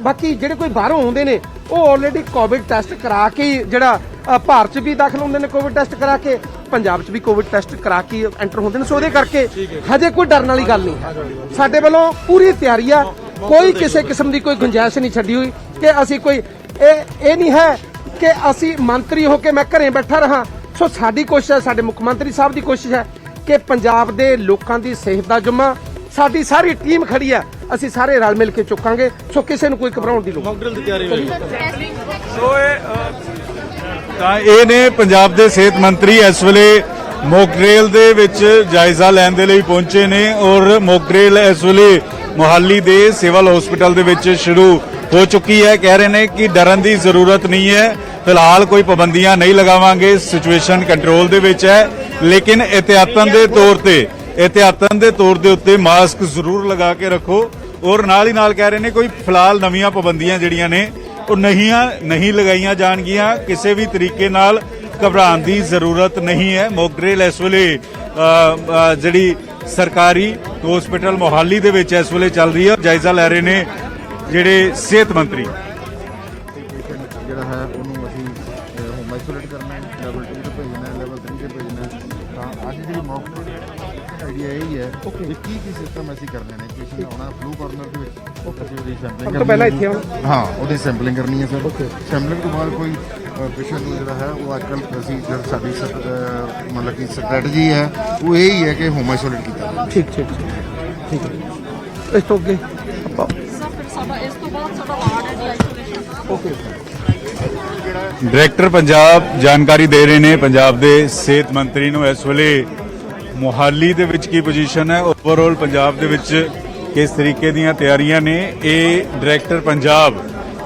ਬਾਕੀ ਜਿਹੜੇ ਕੋਈ ਬਾਹਰੋਂ ਆਉਂਦੇ ਨੇ ਉਹ ਆਲਰੇਡੀ ਕੋਵਿਡ ਟੈਸਟ ਕਰਾ ਕੇ, ਜਿਹੜਾ ਭਾਰਤ 'ਚ ਵੀ ਦਾਖਲ ਹੁੰਦੇ ਨੇ ਕੋਵਿਡ ਟੈਸਟ ਕਰਾ ਕੇ, ਪੰਜਾਬ 'ਚ ਵੀ ਕੋਵਿਡ ਟੈਸਟ ਕਰਾ ਕੇ ਐਂਟਰ ਹੁੰਦੇ ਨੇ। ਸੋ ਉਹਦੇ ਕਰਕੇ ਹਜੇ ਕੋਈ ਡਰਨ ਵਾਲੀ ਗੱਲ ਨਹੀਂ ਹੈ। ਸਾਡੇ ਵੱਲੋਂ ਪੂਰੀ ਤਿਆਰੀ ਆ, ਕੋਈ ਕਿਸੇ ਕਿਸਮ ਦੀ ਕੋਈ ਗੁੰਜਾਇਸ਼ ਨਹੀਂ ਛੱਡੀ ਹੋਈ ਕਿ ਅਸੀਂ ਕੋਈ ਇਹ ਨਹੀਂ ਹੈ ਕਿ ਅਸੀਂ ਮੰਤਰੀ ਹੋ ਕੇ ਮੈਂ ਘਰੇ ਬੈਠਾ ਰਹਾ। ਸੋ ਸਾਡੀ ਕੋਸ਼ਿਸ਼ ਹੈ, ਸਾਡੇ ਮੁੱਖ ਮੰਤਰੀ ਸਾਹਿਬ ਦੀ ਕੋਸ਼ਿਸ਼ ਹੈ ਕਿ ਪੰਜਾਬ ਦੇ ਲੋਕਾਂ ਦੀ ਸਿਹਤ ਦਾ ਜ਼ਿੰਮਾ ਸਾਡੀ ਸਾਰੀ ਟੀਮ ਖੜੀ ਹੈ, ਅਸੀਂ ਸਾਰੇ ਰਲ ਮਿਲ ਕੇ ਚੁੱਕਾਂਗੇ। ਸੋ ਕਿਸੇ ਨੂੰ ਕੋਈ ਘਬਰਾਉਣ ਦੀ ਲੋੜ ਨਹੀਂ। ਸੋ ਤਾਂ ਇਹ ਨੇ ਪੰਜਾਬ ਦੇ ਸਿਹਤ ਮੰਤਰੀ ਇਸ ਵੇਲੇ ਮੋਕਡਰੇਲ ਦੇ ਵਿੱਚ ਜਾਇਜ਼ਾ ਲੈਣ ਦੇ ਲਈ ਪਹੁੰਚੇ ਨੇ ਔਰ ਮੋਕਡਰੇਲ ਇਸ ਵੇਲੇ ਮੁਹਾਲੀ ਦੇ ਸਿਵਲ ਹਸਪੀਟਲ ਦੇ ਵਿੱਚ ਸ਼ੁਰੂ ਹੋ ਚੁੱਕੀ ਹੈ। ਕਹਿ ਰਹੇ ਨੇ ਕਿ ਡਰਨ ਦੀ ਜ਼ਰੂਰਤ ਨਹੀਂ ਹੈ, ਫਿਲਹਾਲ ਕੋਈ ਪਾਬੰਦੀਆਂ ਨਹੀਂ ਲਗਾਵਾਂਗੇ, ਸਿਚੁਏਸ਼ਨ ਕੰਟਰੋਲ ਦੇ ਵਿੱਚ ਹੈ, ਲੇਕਿਨ ਇਹਤਿਆਤਨ ਦੇ ਤੌਰ ਦੇ ਉੱਤੇ ਮਾਸਕ ਜ਼ਰੂਰ ਲਗਾ ਕੇ ਰੱਖੋ। ਔਰ ਨਾਲ ਹੀ ਨਾਲ ਕਹਿ ਰਹੇ ਨੇ ਕੋਈ ਫਿਲਹਾਲ ਨਵੀਆਂ ਪਾਬੰਦੀਆਂ ਜਿਹੜੀਆਂ ਨੇ ਉਹ ਨਹੀਂ ਲਗਾਈਆਂ ਜਾਣਗੀਆਂ, ਕਿਸੇ ਵੀ ਤਰੀਕੇ ਨਾਲ ਘਬਰਾਉਣ ਦੀ ਜ਼ਰੂਰਤ ਨਹੀਂ ਹੈ। ਮੋਕਡਰੇਲ ਇਸ ਵੇਲੇ ਜਿਹੜੀ ਸਰਕਾਰੀ ਹਸਪੀਟਲ ਮੋਹਾਲੀ ਦੇ ਵਿੱਚ ਇਸ ਵੇਲੇ ਚੱਲ ਰਹੀ ਹੈ। ਜਾਇਜ਼ਾ ਲੈ ਰਹੇ ਨੇ ਜਿਹੜੇ ਸਿਹਤ ਮੰਤਰੀ। ਜਿਹੜਾ ਹੈ ਉਹਨੂੰ ਅਸੀਂ ਹੋਮ ਆਈਸੋਲੇਟ ਕਰਨਾ ਹੈ, ਲੈਵਲ 2 ਤੇ ਭੇਜਣਾ ਹੈ, ਲੈਵਲ 3 ਤੇ ਭੇਜਣਾ ਹੈ। ਤਾਂ ਅੱਜ ਜਿਹੜੀ ਮੌਕ ਆਈਡੀਆ ਇਹ ਹੈ ਕਿ ਕੀ ਸਿਸਟਮ ਅਸੀਂ ਕਰਨੇ ਨੇ। ਪੇਸ਼ੈਂਟ ਆਉਣਾ ਫਲੂ ਕਾਰਨਰ ਦੇ ਵਿੱਚ, ਅਸੀਂ ਉਹਦੀ ਸੈਂਪਲਿੰਗ ਤੋਂ ਪਹਿਲਾਂ ਇੱਥੇ ਆਉਣਾ, ਹਾਂ ਉਹਦੀ ਸੈਂਪਲਿੰਗ ਕਰਨੀ ਹੈ ਸਰ। ਸੈਂਪਲਿੰਗ ਤੋਂ ਬਾਅਦ ਕੋਈ ਪੇਸ਼ੈਂਟ ਨੂੰ ਜਿਹੜਾ ਹੈ ਉਹ ਅੱਜ ਕੱਲ੍ਹ ਅਸੀਂ ਜਿਹੜੀ ਸਾਡੀ ਮਤਲਬ ਕਿ ਸਟ੍ਰੈਟਜੀ ਹੈ ਉਹ ਇਹ ਹੀ ਹੈ ਕਿ ਹੋਮ ਆਈਸੋਲੇਟ ਕੀਤਾ ਜਾਵੇ। ਠੀਕ ਹੈ। ਇਸ ਤੋਂ ਅੱਗੇ ਸਾਡਾ ਇਸ ਤੋਂ ਬਾਅਦ ਸਾਡਾ ਵਾਰਡ ਹੈ ਜੀ ਆਈਸੋਲੇਸ਼ਨ। ਓਕੇ। ਡਾਇਰੈਕਟਰ ਪੰਜਾਬ ਜਾਣਕਾਰੀ ਦੇ ਰਹੇ ਨੇ ਪੰਜਾਬ ਦੇ ਸਿਹਤ ਮੰਤਰੀ ਨੂੰ ਇਸ ਵੇਲੇ ਮੁਹਾਲੀ ਦੇ ਵਿੱਚ ਕੀ ਪੋਜੀਸ਼ਨ ਹੈ, ਓਵਰਆਲ ਪੰਜਾਬ ਦੇ ਵਿੱਚ ਕਿਸ ਤਰੀਕੇ ਦੀਆਂ ਤਿਆਰੀਆਂ ਨੇ, ਇਹ ਡਾਇਰੈਕਟਰ ਪੰਜਾਬ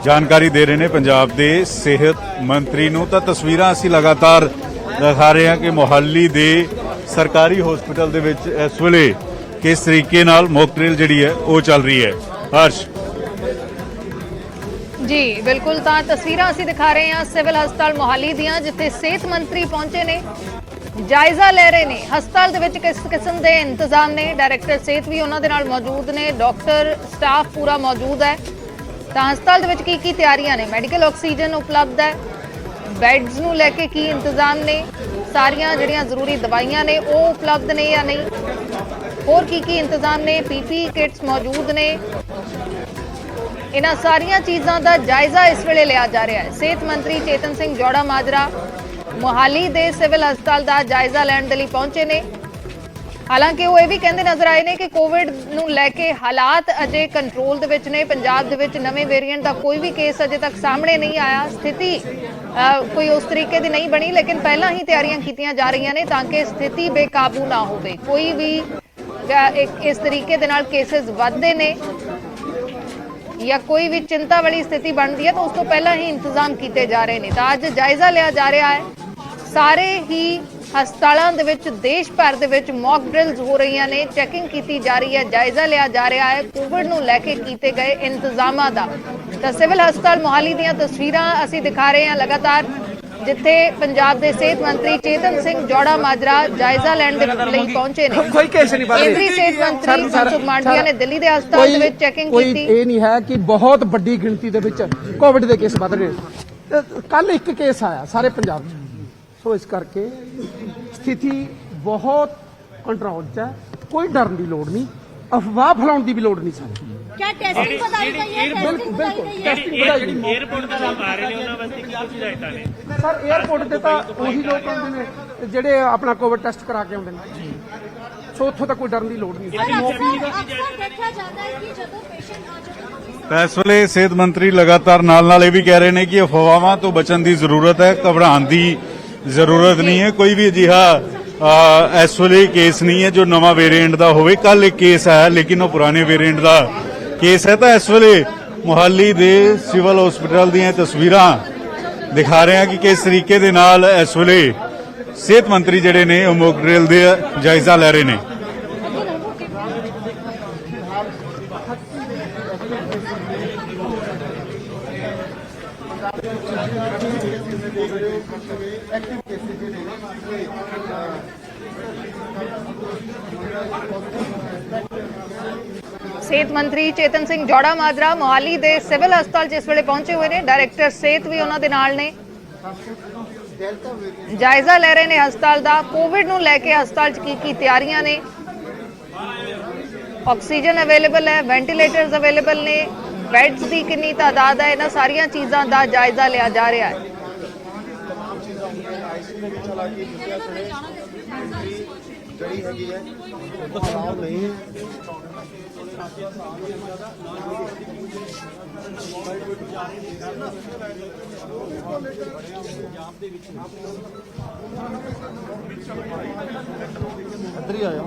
ਜਾਣਕਾਰੀ ਦੇ ਰਹੇ ਨੇ ਪੰਜਾਬ ਦੇ ਸਿਹਤ ਮੰਤਰੀ ਨੂੰ। ਤਾਂ ਤਸਵੀਰਾਂ ਅਸੀਂ ਲਗਾਤਾਰ ਦਿਖਾ ਰਹੇ ਹਾਂ ਕਿ ਮੁਹਾਲੀ ਦੇ ਸਰਕਾਰੀ ਹਸਪੀਟਲ ਦੇ ਵਿੱਚ ਇਸ ਵੇਲੇ ਕਿਸ ਤਰੀਕੇ ਨਾਲ ਮੌਕਡਰਿਲ ਜਿਹੜੀ ਹੈ ਉਹ ਚੱਲ ਰਹੀ ਹੈ। ਹਰਸ਼ ਜੀ ਬਿਲਕੁਲ, ਤਾਂ ਤਸਵੀਰਾਂ ਅਸੀਂ ਦਿਖਾ ਰਹੇ ਹਾਂ ਸਿਵਲ ਹਸਪਤਾਲ ਮੋਹਾਲੀ ਦੀਆਂ, ਜਿੱਥੇ ਸਿਹਤ ਮੰਤਰੀ ਪਹੁੰਚੇ ਨੇ, ਜਾਇਜ਼ਾ ਲੈ ਰਹੇ ਨੇ ਹਸਪਤਾਲ ਦੇ ਵਿੱਚ ਕਿਸ ਕਿਸਮ ਦੇ ਇੰਤਜ਼ਾਮ ਨੇ। ਡਾਇਰੈਕਟਰ ਸਿਹਤ ਵੀ ਉਹਨਾਂ ਦੇ ਨਾਲ ਮੌਜੂਦ ਨੇ, ਡਾਕਟਰ ਸਟਾਫ ਪੂਰਾ ਮੌਜੂਦ ਹੈ। ਤਾਂ ਹਸਪਤਾਲ ਦੇ ਵਿੱਚ ਕੀ ਤਿਆਰੀਆਂ ਨੇ, ਮੈਡੀਕਲ ਆਕਸੀਜਨ ਉਪਲਬਧ ਹੈ, ਬੈੱਡਸ ਨੂੰ ਲੈ ਕੇ ਕੀ ਇੰਤਜ਼ਾਮ ਨੇ, ਸਾਰੀਆਂ ਜਿਹੜੀਆਂ ਜ਼ਰੂਰੀ ਦਵਾਈਆਂ ਨੇ ਉਹ ਉਪਲਬਧ ਨੇ ਜਾਂ ਨਹੀਂ, ਹੋਰ ਕੀ ਇੰਤਜ਼ਾਮ ਨੇ, ਪੀਪੀ ਕਿਟਸ ਮੌਜੂਦ ਨੇ। ਇਹਨਾਂ ਸਾਰੀਆਂ ਚੀਜ਼ਾਂ ਦਾ ਜਾਇਜ਼ਾ ਇਸ ਵੇਲੇ ਲਿਆ ਜਾ ਰਿਹਾ ਹੈ। ਸਿਹਤ ਮੰਤਰੀ ਚੇਤਨ ਸਿੰਘ ਜੌੜਾ ਮਾਜਰਾ ਮੁਹਾਲੀ ਦੇ ਸਿਵਲ ਹਸਪਤਾਲ ਦਾ ਜਾਇਜ਼ਾ ਲੈਣ ਦੇ ਲਈ ਪਹੁੰਚੇ ਨੇ। ਹਾਲਾਂਕਿ ਉਹ ਇਹ ਵੀ ਕਹਿੰਦੇ ਨਜ਼ਰ ਆਏ ਨੇ ਕਿ ਕੋਵਿਡ ਨੂੰ ਲੈ ਕੇ ਹਾਲਾਤ ਅਜੇ ਕੰਟਰੋਲ ਦੇ ਵਿੱਚ ਨੇ। ਪੰਜਾਬ ਦੇ ਵਿੱਚ ਨਵੇਂ ਵੇਰੀਐਂਟ ਦਾ ਕੋਈ ਵੀ ਕੇਸ ਅਜੇ ਤੱਕ ਸਾਹਮਣੇ ਨਹੀਂ ਆਇਆ, ਸਥਿਤੀ ਕੋਈ ਉਸ ਤਰੀਕੇ ਦੀ ਨਹੀਂ ਬਣੀ, ਲੇਕਿਨ ਪਹਿਲਾਂ ਹੀ ਤਿਆਰੀਆਂ ਕੀਤੀਆਂ ਜਾ ਰਹੀਆਂ ਨੇ ਤਾਂ ਕਿ ਸਥਿਤੀ ਬੇਕਾਬੂ ਨਾ ਹੋਵੇ। ਕੋਈ ਵੀ ਇਸ ਤਰੀਕੇ ਦੇ ਨਾਲ ਕੇਸਿਸ ਵੱਧਦੇ ਨੇ ਜਾਂ ਕੋਈ ਵੀ ਚਿੰਤਾ ਵਾਲੀ ਸਥਿਤੀ ਬਣਦੀ ਹੈ ਤਾਂ ਉਸ ਤੋਂ ਪਹਿਲਾਂ ਹੀ ਇੰਤਜ਼ਾਮ ਕੀਤੇ ਜਾ ਰਹੇ ਨੇ। ਤਾਂ ਅੱਜ ਜਾਇਜ਼ਾ ਲਿਆ ਜਾ ਰਿਹਾ ਹੈ, ਸਾਰੇ ਹੀ ਹਸਪਤਾਲਾਂ ਦੇ ਵਿੱਚ ਦੇਸ਼ ਭਰ ਦੇ ਵਿੱਚ ਮੌਕ ਡਰਿਲਸ ਹੋ ਰਹੀਆਂ ਨੇ, ਚੈਕਿੰਗ ਕੀਤੀ ਜਾ ਰਹੀ ਹੈ, ਜਾਇਜ਼ਾ ਲਿਆ ਜਾ ਰਿਹਾ ਹੈ ਕੋਵਿਡ ਨੂੰ ਲੈ ਕੇ ਕੀਤੇ ਗਏ ਇੰਤਜ਼ਾਮਾਂ ਦਾ। ਤਾਂ ਸਿਵਲ ਹਸਪਤਾਲ ਮੋਹਾਲੀ ਦੀਆਂ ਤਸਵੀਰਾਂ ਅਸੀਂ ਦਿਖਾ ਰਹੇ ਹਾਂ ਲਗਾਤਾਰ, ਜਿੱਥੇ ਪੰਜਾਬ ਦੇ ਸਿਹਤ ਮੰਤਰੀ ਚੇਤਨ ਸਿੰਘ ਜੌੜਾ ਮਾਜਰਾ ਜਾਇਜ਼ਾ ਲੈਣ ਦੇ ਲਈ ਪਹੁੰਚੇ ਨੇ। ਕੋਈ ਕੇਸ ਨਹੀਂ ਬਣ ਰਿਹਾ। ਕੇਂਦਰੀ ਸਿਹਤ ਮੰਤਰੀ ਮਨਸੁਖ ਮਾਂਡਵੀਆ ਨੇ ਦਿੱਲੀ ਦੇ ਹਸਪਤਾਲ ਦੇ ਵਿੱਚ ਚੈਕਿੰਗ ਕੋਈ ਕੀਤੀ। ਇਹ ਨਹੀਂ ਹੈ ਕਿ ਬਹੁਤ ਵੱਡੀ ਗਿਣਤੀ ਦੇ ਵਿੱਚ ਕੋਵਿਡ ਦੇ ਕੇਸ ਵੱਧ ਰਹੇ। ਕੱਲ ਇੱਕ ਕੇਸ ਆਇਆ ਸਾਰੇ ਪੰਜਾਬ 'ਚ। ਸੋ ਇਸ ਕਰਕੇ ਸਥਿਤੀ ਬਹੁਤ ਕੰਟਰੋਲ 'ਚ ਹੈ, ਕੋਈ ਡਰਨ ਦੀ ਲੋੜ ਨਹੀਂ, ਅਫਵਾਹ ਫੈਲਾਉਣ ਦੀ ਵੀ ਲੋੜ ਨਹੀਂ ਸਾਨੂੰ। क्या टेस्टिंग बताई गई है? टेस्टिंग बताई गई है? ਟੈਸਟਿੰਗ ਵਧਾਈ ਗਈ। 에어ਪੋਰਟ ਦਾ ਲੋਕ ਆ ਰਹੇ ਨੇ, ਉਹਨਾਂ ਵਾਸਤੇ ਕੀ ਹਦਾਇਤਾਂ ਨੇ? ਸਰ 에어ਪੋਰਟ ਤੇ ਤਾਂ ਉਹੀ ਲੋਕ ਆਉਂਦੇ ਨੇ ਜਿਹੜੇ ਆਪਣਾ ਕੋਵਿਡ ਟੈਸਟ ਕਰਾ ਕੇ ਆਉਂਦੇ ਨੇ। ਸੋ ਉੱਥੋਂ ਤਾਂ ਕੋਈ ਡਰਨ ਦੀ ਲੋੜ ਨਹੀਂ। और अक्सर देखा जाता है कि जब पेशेंट आ जाता ਤਾਂ ਇਸ ਵੇਲੇ ਸਿਹਤ ਮੰਤਰੀ ਲਗਾਤਾਰ ਨਾਲ ਇਹ ਵੀ ਕਹਿ ਰਹੇ ਨੇ ਕਿ ਅਫਵਾਹਾਂ ਤੋਂ ਬਚਣ ਦੀ ਜ਼ਰੂਰਤ ਹੈ, ਘਬਰਾਉਣ ਦੀ ਜ਼ਰੂਰਤ ਨਹੀਂ ਹੈ। ਕੋਈ ਵੀ ਅਜਿਹਾ ਇਸ ਵੇਲੇ ਕੇਸ ਨਹੀਂ ਹੈ ਜੋ ਨਵਾਂ ਵੇਰੀਐਂਟ ਦਾ ਹੋਵੇ। ਕੱਲ ਇੱਕ ਕੇਸ ਆਇਆ ਲੇਕਿਨ ਉਹ ਪੁਰਾਣੇ ਵੇਰੀਐਂਟ ਦਾ ਕੇਸ ਹੈ। ਤਾਂ ਇਸ ਵੇਲੇ ਮੁਹਾਲੀ ਦੇ ਸਿਵਲ ਹਸਪੀਟਲ ਦੀਆਂ ਤਸਵੀਰਾਂ ਦਿਖਾ ਰਹੇ ਹਾਂ ਕਿ ਕਿਸ ਤਰੀਕੇ ਦੇ ਨਾਲ ਇਸ ਵੇਲੇ ਸਿਹਤ ਮੰਤਰੀ ਜਿਹੜੇ ਨੇ ਉਹ ਮੌਕ ਡਰਿਲ ਦੇ ਜਾਇਜ਼ਾ ਲੈ ਰਹੇ ਨੇ। ਸਿਹਤ ਮੰਤਰੀ ਚੇਤਨ ਸਿੰਘ ਜੋੜਾ ਮਾਜਰਾ ਮੋਹਾਲੀ ਦੇ ਸਿਵਲ ਹਸਪਤਾਲ ਜਿਸ ਵੇਲੇ ਪਹੁੰਚੇ ਹੋਏ ਨੇ। ਡਾਇਰੈਕਟਰ ਸਿਹਤ ਵੀ ਉਹਨਾਂ ਦੇ ਨਾਲ ਨੇ, ਜਾਇਜ਼ਾ ਲੈ ਰਹੇ ਨੇ ਹਸਪਤਾਲ ਦਾ। ਕੋਵਿਡ ਨੂੰ ਲੈ ਕੇ ਹਸਪਤਾਲ 'ਚ ਕੀ ਤਿਆਰੀਆਂ ਨੇ, ਆਕਸੀਜਨ ਅਵੇਲੇਬਲ ਹੈ, ਵੈਂਟੀਲੇਟਰਸ ਅਵੇਲੇਬਲ ਨੇ, ਬੈਡਸ ਦੀ ਕਿੰਨੀ ਤਾਦਾਦ ਹੈ, ਇਹਨਾਂ ਸਾਰੀਆਂ ਚੀਜ਼ਾਂ ਦਾ ਜਾਇਜ਼ਾ ਲਿਆ ਜਾ ਰਿਹਾ ਹੈ। ਜਿਹੜੀ ਹੈਗੀ ਹੈ ਉਹ ਨਹੀਂ ਇੱਧਰ ਹੀ ਆਇਆ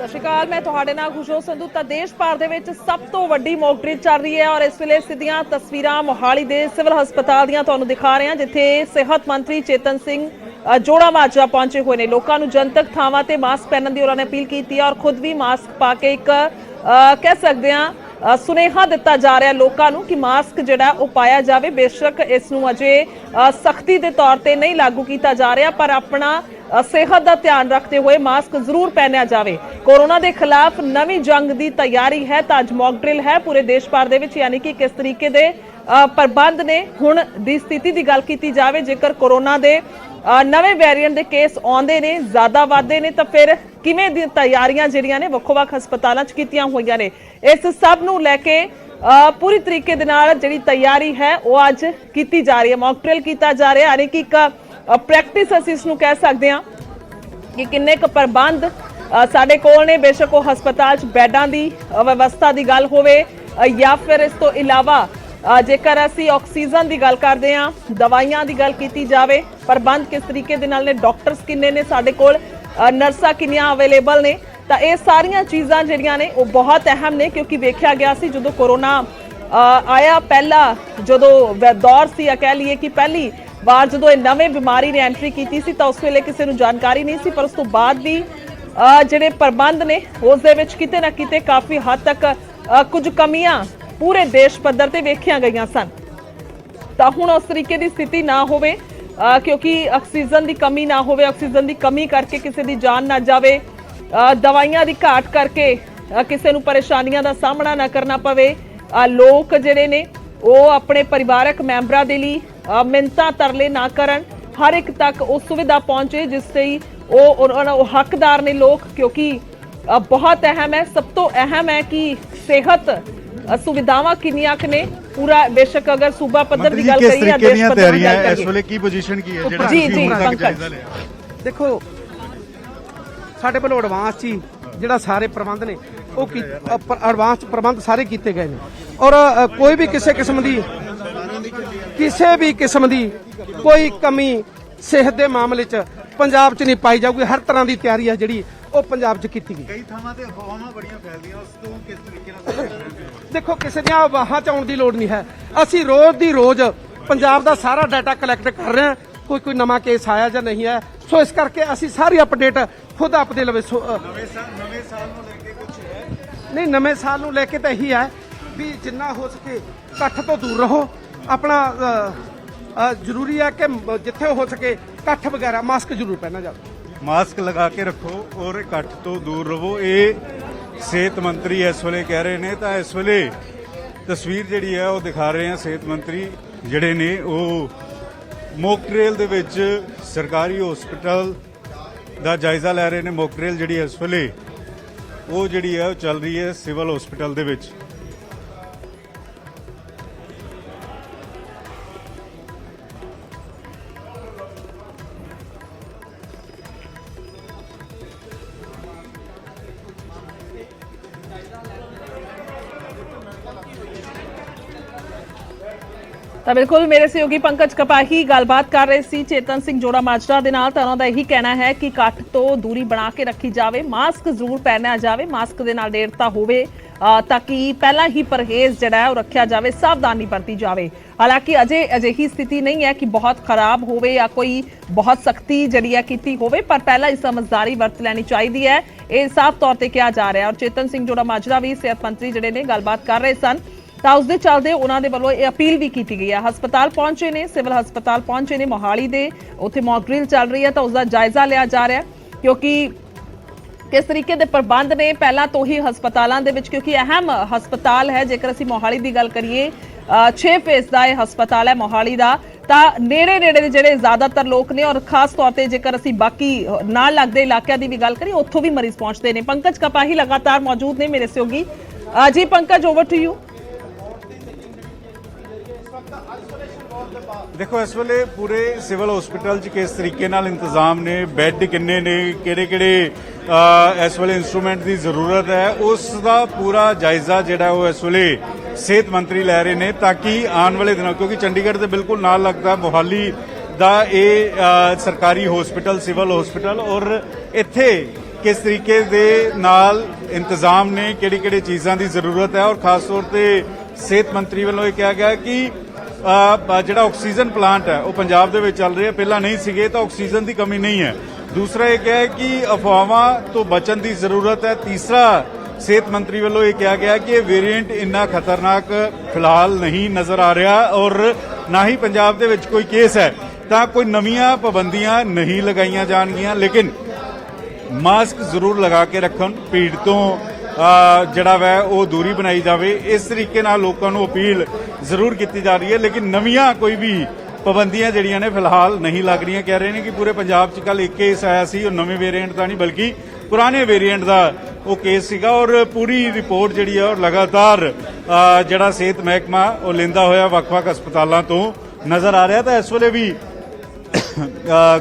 ਸਤਿ ਸ਼੍ਰੀ ਅਕਾਲ, ਮੈਂ ਤੁਹਾਡੇ ਨਾਲ ਖੁਸ਼ੋ ਸੰਧੂ। ਤਾਂ ਦੇਸ਼ ਭਰ ਦੇ ਵਿੱਚ ਸਭ ਤੋਂ ਵੱਡੀ ਮੌਕ ਡਰਿਲ ਚੱਲ ਰਹੀ ਹੈ ਔਰ ਇਸ ਵੇਲੇ ਸਿੱਧੀਆਂ ਤਸਵੀਰਾਂ ਮੋਹਾਲੀ ਦੇ ਸਿਵਲ ਹਸਪਤਾਲ ਦੀਆਂ ਤੁਹਾਨੂੰ ਦਿਖਾ ਰਹੇ ਹਾਂ, ਜਿੱਥੇ ਸਿਹਤ ਮੰਤਰੀ ਚੇਤਨ ਸਿੰਘ ਜੋੜਾ ਮਾਜਰਾ ਪਹੁੰਚੇ ਹੋਏ ਨੇ। ਲੋਕਾਂ ਨੂੰ ਜਨਤਕ ਥਾਵਾਂ ਤੇ ਮਾਸਕ ਪਹਿਨਣ ਦੀ ਉਹਨਾਂ ਨੇ ਅਪੀਲ ਕੀਤੀ ਹੈ ਔਰ ਖੁਦ ਵੀ ਮਾਸਕ ਪਾ ਕੇ ਇੱਕ ਕਹਿ ਸਕਦੇ ਹਾਂ ਸੁਨੇਹਾ ਦਿੱਤਾ ਜਾ ਰਿਹਾ ਲੋਕਾਂ ਨੂੰ ਕਿ ਮਾਸਕ ਜਿਹੜਾ ਉਹ ਪਾਇਆ ਜਾਵੇ। ਬੇਸ਼ੱਕ ਇਸ ਨੂੰ ਅਜੇ ਸਖਤੀ ਦੇ ਤੌਰ ਤੇ ਨਹੀਂ ਲਾਗੂ ਕੀਤਾ ਜਾ ਰਿਹਾ, ਪਰ ਆਪਣਾ ਸਿਹਤ ਦਾ ਧਿਆਨ ਰੱਖਦੇ ਹੋਏ ਮਾਸਕ ਜ਼ਰੂਰ ਪਹਿਨਿਆ ਜਾਵੇ। ਕੋਰੋਨਾ ਦੇ ਖਿਲਾਫ ਨਵੀਂ ਜੰਗ ਦੀ ਤਿਆਰੀ ਹੈ ਤਾਂ ਅੱਜ ਮੌਕ ਡਰਿਲ ਹੈ ਪੂਰੇ ਦੇਸ਼ ਭਰ ਦੇ ਵਿੱਚ, ਯਾਨੀ ਕਿ ਕਿਸ ਤਰੀਕੇ ਦੇ ਪ੍ਰਬੰਧ ਨੇ। ਹੁਣ ਦੀ ਸਥਿਤੀ ਦੀ ਗੱਲ ਕੀਤੀ ਜਾਵੇ, ਜੇਕਰ ਕੋਰੋਨਾ ਦੇ ਨਵੇਂ ਵੇਰੀਐਂਟ ਦੇ ਕੇਸ ਆਉਂਦੇ ਨੇ, ਜ਼ਿਆਦਾ ਵਧਦੇ ਨੇ, ਤਾਂ ਫਿਰ ਕਿਵੇਂ ਦੀਆਂ ਤਿਆਰੀਆਂ ਜਿਹੜੀਆਂ ਨੇ ਵੱਖੋ-ਵੱਖ ਹਸਪਤਾਲਾਂ 'ਚ ਕੀਤੀਆਂ ਹੋਈਆਂ ਨੇ। ਇਸ ਸਭ ਨੂੰ ਲੈ ਕੇ ਪੂਰੀ ਤਰੀਕੇ ਦੇ ਨਾਲ ਜਿਹੜੀ ਤਿਆਰੀ ਹੈ ਉਹ ਅੱਜ ਕੀਤੀ ਜਾ ਰਹੀ ਹੈ। ਮੌਕ ਡਰਿਲ ਕੀਤਾ ਜਾ ਰਿਹਾ, ਯਾਨੀ ਕਿ ਇੱਕ ਪ੍ਰੈਕਟਿਸ ਅਸੀਂ ਇਸ ਨੂੰ ਕਹਿ ਸਕਦੇ ਹਾਂ ਕਿ ਕਿੰਨੇ ਕੁ ਪ੍ਰਬੰਧ ਸਾਡੇ ਕੋਲ ਨੇ। ਬੇਸ਼ੱਕ ਉਹ ਹਸਪਤਾਲ 'ਚ ਬੈੱਡਾਂ ਦੀ ਵਿਵਸਥਾ ਦੀ ਗੱਲ ਹੋਵੇ ਜਾਂ ਫਿਰ ਇਸ ਤੋਂ ਇਲਾਵਾ ਜੇਕਰ ਅਸੀਂ ਆਕਸੀਜਨ ਦੀ ਗੱਲ ਕਰਦੇ ਹਾਂ, ਦਵਾਈਆਂ ਦੀ ਗੱਲ ਕੀਤੀ ਜਾਵੇ, ਪ੍ਰਬੰਧ ਕਿਸ ਤਰੀਕੇ ਦੇ ਨਾਲ ਨੇ, ਡਾਕਟਰਸ ਕਿੰਨੇ ਨੇ ਸਾਡੇ ਕੋਲ, ਨਰਸਾਂ ਕਿੰਨੀਆਂ ਅਵੇਲੇਬਲ ਨੇ, ਤਾਂ ਇਹ ਸਾਰੀਆਂ ਚੀਜ਼ਾਂ ਜਿਹੜੀਆਂ ਨੇ ਉਹ ਬਹੁਤ ਅਹਿਮ ਨੇ। ਕਿਉਂਕਿ ਵੇਖਿਆ ਗਿਆ ਸੀ ਜਦੋਂ ਕੋਰੋਨਾ ਆਇਆ, ਪਹਿਲਾ ਜਦੋਂ ਦੌਰ ਸੀ, ਕਹਿ ਲਈਏ ਕਿ ਪਹਿਲੀ ਵਾਰ ਜਦੋਂ ਇਹ ਨਵੇਂ ਬਿਮਾਰੀ ਨੇ ਐਂਟਰੀ ਕੀਤੀ ਸੀ ਤਾਂ ਉਸ ਵੇਲੇ ਕਿਸੇ ਨੂੰ ਜਾਣਕਾਰੀ ਨਹੀਂ ਸੀ, ਪਰ ਉਸ ਤੋਂ ਬਾਅਦ ਵੀ ਜਿਹੜੇ ਪ੍ਰਬੰਧ ਨੇ ਉਸ ਦੇ ਵਿੱਚ ਕਿਤੇ ਨਾ ਕਿਤੇ ਕਾਫੀ ਹੱਦ ਤੱਕ ਕੁਝ ਕਮੀਆਂ ਪੂਰੇ ਦੇਸ਼ ਪੱਧਰ ਤੇ ਵੇਖੀਆਂ ਗਈਆਂ ਸਨ। ਤਾਂ ਹੁਣ ਉਸ ਤਰੀਕੇ ਦੀ ਸਥਿਤੀ ਨਾ ਹੋਵੇ, ਕਿਉਂਕਿ ਆਕਸੀਜਨ ਦੀ ਕਮੀ ਨਾ ਹੋਵੇ, ਆਕਸੀਜਨ ਦੀ ਕਮੀ ਕਰਕੇ ਕਿਸੇ ਦੀ ਜਾਨ ਨਾ ਜਾਵੇ, ਦਵਾਈਆਂ ਦੀ ਘਾਟ ਕਰਕੇ ਕਿਸੇ ਨੂੰ ਪਰੇਸ਼ਾਨੀਆਂ ਦਾ ਸਾਹਮਣਾ ਨਾ ਕਰਨਾ ਪਵੇ। ਲੋਕ ਜਿਹੜੇ ਨੇ ਉਹ ਆਪਣੇ ਪਰਿਵਾਰਕ ਮੈਂਬਰਾਂ ਦੇ ਲਈ ਮਿੰਨਤਾਂ ਤਰਲੇ ਨਾ ਕਰਨ, ਹਰ ਇੱਕ ਤੱਕ ਉਹ ਸੁਵਿਧਾ ਪਹੁੰਚੇ ਜਿਸ ਤੇ ਉਹ ਹੱਕਦਾਰ ਨੇ ਲੋਕ। ਕਿਉਂਕਿ ਬਹੁਤ ਅਹਿਮ ਹੈ, ਸਭ ਤੋਂ ਅਹਿਮ ਹੈ ਕਿ ਸਿਹਤ ਸੁਵਿਧਾਵਾਂ ਕਿੰਨੀਆਂ ਕੁ ਨੇ। ਪੂਰਾ ਬੇਸ਼ੱਕ ਅਗਰ ਸੂਬਾ ਪੱਧਰ ਦੀ ਗੱਲ ਕਰੀਏ ਜਾਂ ਦੇਸ਼ ਪੱਧਰ ਦੀ ਗੱਲ ਕਰੀਏ, ਇਸ ਵੇਲੇ ਕੀ ਪੋਜੀਸ਼ਨ ਕੀ ਹੈ ਜਿਹੜਾ ਜੀ ਤੁਸੀਂ ਹੁਣ ਤੱਕ ਪੰਕਜ ਜਾਇਜ਼ਾ ਲਿਆ? ਦੇਖੋ ਸਾਡੇ ਵੱਲੋਂ ਐਡਵਾਂਸ 'ਚ ਹੀ ਜਿਹੜਾ ਸਾਰੇ ਪ੍ਰਬੰਧ ਨੇ ਉਹ ਐਡਵਾਂਸ ਪ੍ਰਬੰਧ ਸਾਰੇ ਕੀਤੇ ਗਏ ਨੇ ਔਰ ਕੋਈ ਵੀ ਕਿਸੇ ਵੀ ਕਿਸਮ ਦੀ ਕੋਈ ਕਮੀ ਸਿਹਤ ਦੇ ਮਾਮਲੇ 'ਚ ਪੰਜਾਬ 'ਚ ਨਹੀਂ ਪਾਈ ਜਾਊਗੀ। ਹਰ ਤਰ੍ਹਾਂ ਦੀ ਤਿਆਰੀ ਹੈ ਜਿਹੜੀ ਉਹ ਪੰਜਾਬ 'ਚ ਕੀਤੀ ਗਈ। ਕਈ ਥਾਵਾਂ ਤੇ ਅਫਵਾਹਾਂ ਬੜੀਆਂ ਫੈਲਦੀਆਂ, ਉਸ ਤੋਂ ਕਿਸ ਤਰੀਕੇ ਨਾਲ ਦੇਖੋ ਕਿਸੇ ਦੀਆਂ ਅਫਵਾਹਾਂ 'ਚ ਆਉਣ ਦੀ ਲੋੜ ਨਹੀਂ ਹੈ। ਅਸੀਂ ਰੋਜ਼ ਦੀ ਰੋਜ਼ ਪੰਜਾਬ ਦਾ ਸਾਰਾ ਡਾਟਾ ਕਲੈਕਟ ਕਰ ਰਹੇ ਹਾਂ, ਕੋਈ ਨਵਾਂ ਕੇਸ ਆਇਆ ਜਾਂ ਨਹੀਂ ਹੈ। ਸੋ ਇਸ ਕਰਕੇ ਅਸੀਂ ਸਾਰੀ ਅਪਡੇਟ ਖੁਦ ਆਪਦੇ ਲਵੇ ਨਵੇਂ ਸਾਲ ਨੂੰ ਲੈ ਕੇ ਕੁਝ ਹੈ ਨਹੀਂ, ਨਵੇਂ ਸਾਲ ਨੂੰ ਲੈ ਕੇ ਤਾਂ ਇਹੀ ਹੈ ਵੀ ਜਿੰਨਾ ਹੋ ਸਕੇ ਇਕੱਠ ਤੋਂ ਦੂਰ ਰਹੋ। ਆਪਣਾ ਜ਼ਰੂਰੀ ਹੈ ਕਿ ਜਿੱਥੇ ਹੋ ਸਕੇ ਇਕੱਠ ਵਗੈਰਾ ਮਾਸਕ ਜ਼ਰੂਰ ਪਹਿਨਣਾ ਜਾਵੇ। ਮਾਸਕ ਲਗਾ ਕੇ ਰੱਖੋ ਔਰ ਇਕੱਠ ਤੋਂ ਦੂਰ ਰਹੋ, ਇਹ ਸਿਹਤ ਮੰਤਰੀ ਇਸ ਵੇਲੇ ਕਹਿ ਰਹੇ ਨੇ। ਤਾਂ ਇਸ ਵੇਲੇ ਤਸਵੀਰ ਜਿਹੜੀ ਹੈ ਉਹ ਦਿਖਾ ਰਹੇ ਹਾਂ, ਸਿਹਤ ਮੰਤਰੀ ਜਿਹੜੇ ਨੇ ਉਹ ਮੌਕ ਡਰਿਲ ਦੇ ਵਿੱਚ ਸਰਕਾਰੀ ਹਸਪਤਾਲ ਦਾ ਜਾਇਜ਼ਾ ਲੈ ਰਹੇ ਨੇ। ਮੌਕ ਡਰਿਲ ਜਿਹੜੀ ਇਸ ਵੇਲੇ ਉਹ ਜਿਹੜੀ ਹੈ ਉਹ ਚੱਲ ਰਹੀ ਹੈ ਸਿਵਲ ਹਸਪਤਾਲ ਦੇ ਵਿੱਚ। ਤਾਂ ਬਿਲਕੁਲ ਮੇਰੇ ਸਹਿਯੋਗੀ ਪੰਕਜ ਕਪਾਹੀ ਗੱਲਬਾਤ ਕਰ ਰਹੇ ਸੀ ਚੇਤਨ ਸਿੰਘ ਜੋੜਾ ਮਾਜਰਾ ਦੇ ਨਾਲ। ਤਾਂ ਉਹਨਾਂ ਦਾ ਇਹੀ ਕਹਿਣਾ ਹੈ ਕਿ ਇਕੱਠ ਤੋਂ ਦੂਰੀ ਬਣਾ ਕੇ ਰੱਖੀ ਜਾਵੇ, ਮਾਸਕ ਜ਼ਰੂਰ ਪਹਿਨਿਆ ਜਾਵੇ, ਮਾਸਕ ਦੇ ਨਾਲ ਨੇੜਤਾ ਹੋਵੇ ਤਾਂ ਕਿ ਪਹਿਲਾਂ ਹੀ ਪਰਹੇਜ਼ ਜਿਹੜਾ ਹੈ ਉਹ ਰੱਖਿਆ ਜਾਵੇ, ਸਾਵਧਾਨੀ ਵਰਤੀ ਜਾਵੇ। ਹਾਲਾਂਕਿ ਅਜਿਹੀ ਸਥਿਤੀ ਨਹੀਂ ਹੈ ਕਿ ਬਹੁਤ ਖਰਾਬ ਹੋਵੇ ਜਾਂ ਕੋਈ ਬਹੁਤ ਸਖਤੀ ਜਿਹੜੀ ਹੈ ਕੀਤੀ ਹੋਵੇ, ਪਰ ਪਹਿਲਾਂ ਹੀ ਸਮਝਦਾਰੀ ਵਰਤ ਲੈਣੀ ਚਾਹੀਦੀ ਹੈ, ਇਹ ਸਾਫ਼ ਤੌਰ ਤੇ ਕਿਹਾ ਜਾ ਰਿਹਾ। ਔਰ ਚੇਤਨ ਸਿੰਘ ਜੋੜਾ ਮਾਜਰਾ ਵੀ ਸਿਹਤ ਮੰਤਰੀ ਜਿਹੜੇ ਨੇ ਗੱਲਬਾਤ ਕਰ ਰਹੇ ਸਨ, ਤਾਂ ਉਸ ਦੇ ਚੱਲਦੇ ਉਹਨਾਂ ਦੇ ਵੱਲੋਂ ਇਹ ਅਪੀਲ ਵੀ ਕੀਤੀ ਗਈ ਹੈ। ਹਸਪਤਾਲ ਪਹੁੰਚੇ ਨੇ, ਸਿਵਲ ਹਸਪਤਾਲ ਪਹੁੰਚੇ ਨੇ ਮੋਹਾਲੀ ਦੇ, ਉੱਥੇ ਮੌਕ ਡਰਿਲ ਚੱਲ ਰਹੀ ਹੈ, ਤਾਂ ਉਸ ਦਾ ਜਾਇਜ਼ਾ ਲਿਆ ਜਾ ਰਿਹਾ ਕਿਉਂਕਿ ਕਿਸ ਤਰੀਕੇ ਦੇ ਪ੍ਰਬੰਧ ਨੇ ਪਹਿਲਾਂ ਤੋਂ ਹੀ ਹਸਪਤਾਲਾਂ ਦੇ ਵਿੱਚ, ਕਿਉਂਕਿ ਅਹਿਮ ਹਸਪਤਾਲ ਹੈ। ਜੇਕਰ ਅਸੀਂ ਮੋਹਾਲੀ ਦੀ ਗੱਲ ਕਰੀਏ 6 ਫੇਸ ਦਾ ਇਹ ਹਸਪਤਾਲ ਹੈ ਮੋਹਾਲੀ ਦਾ, ਤਾਂ ਨੇੜੇ ਦੇ ਜਿਹੜੇ ਜ਼ਿਆਦਾਤਰ ਲੋਕ ਨੇ, ਔਰ ਖਾਸ ਤੌਰ ਤੇ ਜੇਕਰ ਅਸੀਂ ਬਾਕੀ ਨਾਲ ਲੱਗਦੇ ਇਲਾਕਿਆਂ ਦੀ ਵੀ ਗੱਲ ਕਰੀਏ ਉੱਥੋਂ ਵੀ ਮਰੀਜ਼ ਪਹੁੰਚਦੇ ਨੇ। ਪੰਕਜ ਕਪਾਹੀ ਲਗਾਤਾਰ ਮੌਜੂਦ ਨੇ ਮੇਰੇ ਸਹਿਯੋਗੀ। ਜੀ ਪੰਕਜ, ਓਵਰ ਟੂ ਯੂ। ਦੇਖੋ ਇਸ ਵੇਲੇ ਪੂਰੇ ਸਿਵਲ ਹਸਪੀਟਲ 'ਚ ਕਿਸ ਤਰੀਕੇ ਨਾਲ ਇੰਤਜ਼ਾਮ ਨੇ, ਬੈੱਡ ਕਿੰਨੇ ਨੇ, ਕਿਹੜੇ ਇਸ ਵੇਲੇ ਇੰਸਟਰੂਮੈਂਟ ਦੀ ਜ਼ਰੂਰਤ ਹੈ, ਉਸ ਦਾ ਪੂਰਾ ਜਾਇਜ਼ਾ ਜਿਹੜਾ ਉਹ ਇਸ ਵੇਲੇ ਸਿਹਤ ਮੰਤਰੀ ਲੈ ਰਹੇ ਨੇ, ਤਾਂ ਕਿ ਆਉਣ ਵਾਲੇ ਦਿਨਾਂ, ਕਿਉਂਕਿ ਚੰਡੀਗੜ੍ਹ ਦੇ ਬਿਲਕੁਲ ਨਾਲ ਲੱਗਦਾ ਮੋਹਾਲੀ ਦਾ ਇਹ ਸਰਕਾਰੀ ਹਸਪੀਟਲ, ਸਿਵਲ ਹਸਪੀਟਲ, ਔਰ ਇੱਥੇ ਕਿਸ ਤਰੀਕੇ ਦੇ ਨਾਲ ਇੰਤਜ਼ਾਮ ਨੇ, ਕਿਹੜੀ ਚੀਜ਼ਾਂ ਦੀ ਜ਼ਰੂਰਤ ਹੈ। ਔਰ ਖਾਸ ਤੌਰ ਤੇ ਸਿਹਤ ਮੰਤਰੀ ਵੱਲੋਂ ਇਹ ਕਿਹਾ ਗਿਆ ਕਿ ਜਿਹੜਾ ਆਕਸੀਜਨ ਪਲਾਂਟ ਹੈ ਉਹ ਪੰਜਾਬ ਦੇ ਵਿੱਚ ਚੱਲ ਰਿਹਾ, ਪਹਿਲਾਂ ਨਹੀਂ ਸੀਗੇ, ਤਾਂ ਆਕਸੀਜਨ ਦੀ ਕਮੀ ਨਹੀਂ ਹੈ। ਦੂਸਰਾ ਇਹ ਕਿਹਾ ਕਿ ਅਫਵਾਹਾਂ ਤੋਂ ਬਚਣ ਦੀ ਜ਼ਰੂਰਤ ਹੈ। ਤੀਸਰਾ ਸਿਹਤ ਮੰਤਰੀ ਵੱਲੋਂ ਇਹ ਕਿਹਾ ਗਿਆ ਕਿ ਇਹ ਵੇਰੀਐਂਟ ਇੰਨਾ ਖਤਰਨਾਕ ਫਿਲਹਾਲ ਨਹੀਂ ਨਜ਼ਰ ਆ ਰਿਹਾ, ਔਰ ਨਾ ਹੀ ਪੰਜਾਬ ਦੇ ਵਿੱਚ ਕੋਈ ਕੇਸ ਹੈ, ਤਾਂ ਕੋਈ ਨਵੀਆਂ ਪਾਬੰਦੀਆਂ ਨਹੀਂ ਲਗਾਈਆਂ ਜਾਣਗੀਆਂ, ਲੇਕਿਨ ਮਾਸਕ ਜ਼ਰੂਰ ਲਗਾ ਕੇ ਰੱਖਣ, ਭੀੜ ਤੋਂ ਜਿਹੜਾ ਵੈ ਉਹ ਦੂਰੀ ਬਣਾਈ ਜਾਵੇ, ਇਸ ਤਰੀਕੇ ਨਾਲ ਲੋਕਾਂ ਨੂੰ ਅਪੀਲ ਜ਼ਰੂਰ ਕੀਤੀ ਜਾ ਰਹੀ ਹੈ। ਲੇਕਿਨ ਨਵੀਆਂ ਕੋਈ ਵੀ ਪਾਬੰਦੀਆਂ ਜਿਹੜੀਆਂ ਨੇ ਫਿਲਹਾਲ ਨਹੀਂ ਲੱਗ ਰਹੀਆਂ। ਕਹਿ ਰਹੇ ਨੇ ਕਿ ਪੂਰੇ ਪੰਜਾਬ 'ਚ ਕੱਲ ਇੱਕ ਕੇਸ ਆਇਆ ਸੀ, ਉਹ ਨਵੇਂ ਵੇਰੀਐਂਟ ਦਾ ਨਹੀਂ ਬਲਕਿ ਪੁਰਾਣੇ ਵੇਰੀਐਂਟ ਦਾ ਉਹ ਕੇਸ ਸੀਗਾ, ਔਰ ਪੂਰੀ ਰਿਪੋਰਟ ਜਿਹੜੀ ਹੈ ਉਹ ਲਗਾਤਾਰ ਜਿਹੜਾ ਸਿਹਤ ਮਹਿਕਮਾ ਉਹ ਲੈਂਦਾ ਹੋਇਆ ਵੱਖ-ਵੱਖ ਹਸਪਤਾਲਾਂ ਤੋਂ ਨਜ਼ਰ ਆ ਰਿਹਾ। ਤਾਂ ਇਸ ਵੇਲੇ ਵੀ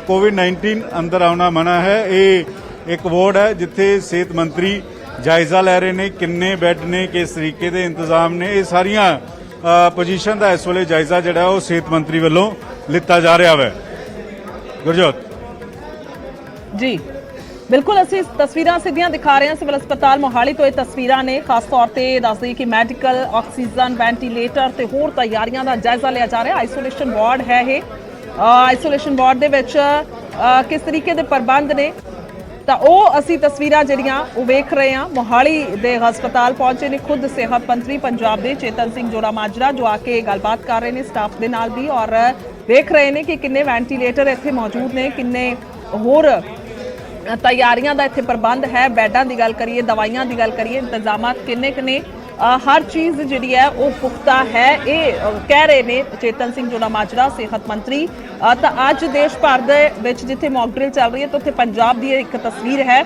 ਕੋਵਿਡ-19 ਅੰਦਰ ਆਉਣਾ ਮਨਾ ਹੈ। ਇਹ ਇੱਕ ਵਾਰਡ ਹੈ ਜਿੱਥੇ ਸਿਹਤ ਮੰਤਰੀ ਜਾਇਜ਼ਾ ਲੈ ਰਹੇ ਨੇ, ਕਿੰਨੇ ਬੈੱਡ ਨੇ, ਕਿਸ ਤਰੀਕੇ ਦੇ ਇੰਤਜ਼ਾਮ ਨੇ, ਇਹ ਸਾਰੀਆਂ ਪੋਜੀਸ਼ਨ ਦਾ ਇਸ ਵੇਲੇ ਜਾਇਜ਼ਾ ਜਿਹੜਾ ਉਹ ਸਿਹਤ ਮੰਤਰੀ ਵੱਲੋਂ ਲਿੱਤਾ ਜਾ ਰਿਹਾ ਹੈ। ਗੁਰਜੋਤ ਜੀ ਬਿਲਕੁਲ, ਅਸੀਂ ਤਸਵੀਰਾਂ ਸਿੱਧੀਆਂ ਦਿਖਾ ਰਹੇ ਹਾਂ ਸਿਵਲ ਹਸਪਤਾਲ ਮੋਹਾਲੀ ਤੋਂ। ਇਹ ਤਸਵੀਰਾਂ ਨੇ, ਖਾਸ ਤੌਰ ਤੇ ਦੱਸ ਦਈਏ ਕਿ ਮੈਡੀਕਲ, ਆਕਸੀਜਨ, ਵੈਂਟੀਲੇਟਰ ਤੇ ਹੋਰ ਤਿਆਰੀਆਂ ਦਾ ਜਾਇਜ਼ਾ ਲਿਆ ਜਾ ਰਿਹਾ। ਆਈਸੋਲੇਸ਼ਨ ਵਾਰਡ ਹੈ ਇਹ, ਆਈਸੋਲੇਸ਼ਨ ਵਾਰਡ ਦੇ ਵਿੱਚ ਕਿਸ ਤਰੀਕੇ ਦੇ ਪ੍ਰਬੰਧ ਨੇ, ਤਾਂ ਉਹ ਅਸੀਂ ਤਸਵੀਰਾਂ ਜਿਹੜੀਆਂ ਉਹ ਵੇਖ ਰਹੇ ਹਾਂ। ਮੋਹਾਲੀ ਦੇ ਹਸਪਤਾਲ ਪਹੁੰਚੇ ਨੇ ਖੁਦ ਸਿਹਤ ਮੰਤਰੀ ਪੰਜਾਬ ਦੇ ਚੇਤਨ ਸਿੰਘ ਜੋੜਾ ਮਾਜਰਾ, ਜੋ ਆ ਕੇ ਗੱਲਬਾਤ ਕਰ ਰਹੇ ਨੇ ਸਟਾਫ ਦੇ ਨਾਲ ਵੀ, ਔਰ ਦੇਖ ਰਹੇ ਨੇ ਕਿ ਕਿੰਨੇ ਵੈਂਟੀਲੇਟਰ ਇੱਥੇ ਮੌਜੂਦ ਨੇ, ਕਿੰਨੇ ਹੋਰ ਤਿਆਰੀਆਂ ਦਾ ਇੱਥੇ ਪ੍ਰਬੰਧ ਹੈ। ਬੈੱਡਾਂ ਦੀ ਗੱਲ ਕਰੀਏ, ਦਵਾਈਆਂ ਦੀ ਗੱਲ ਕਰੀਏ, ਇੰਤਜ਼ਾਮਾਤ ਕਿੰਨੇ ਨੇ, ਹਰ ਚੀਜ਼ ਜਿਹੜੀ ਹੈ ਉਹ ਪੁਖਤਾ ਹੈ, ਇਹ ਕਹਿ ਰਹੇ ਨੇ ਚੇਤਨ ਸਿੰਘ ਜੋੜਾ ਮਾਜਰਾ ਸਿਹਤ ਮੰਤਰੀ। ਤਾਂ ਅੱਜ ਦੇਸ਼ ਭਰ ਦੇ ਵਿੱਚ ਜਿੱਥੇ ਮੌਕ ਡਰਿਲ ਚੱਲ ਰਹੀ ਹੈ, ਤਾਂ ਉੱਥੇ ਪੰਜਾਬ ਦੀ ਇੱਕ ਤਸਵੀਰ ਹੈ,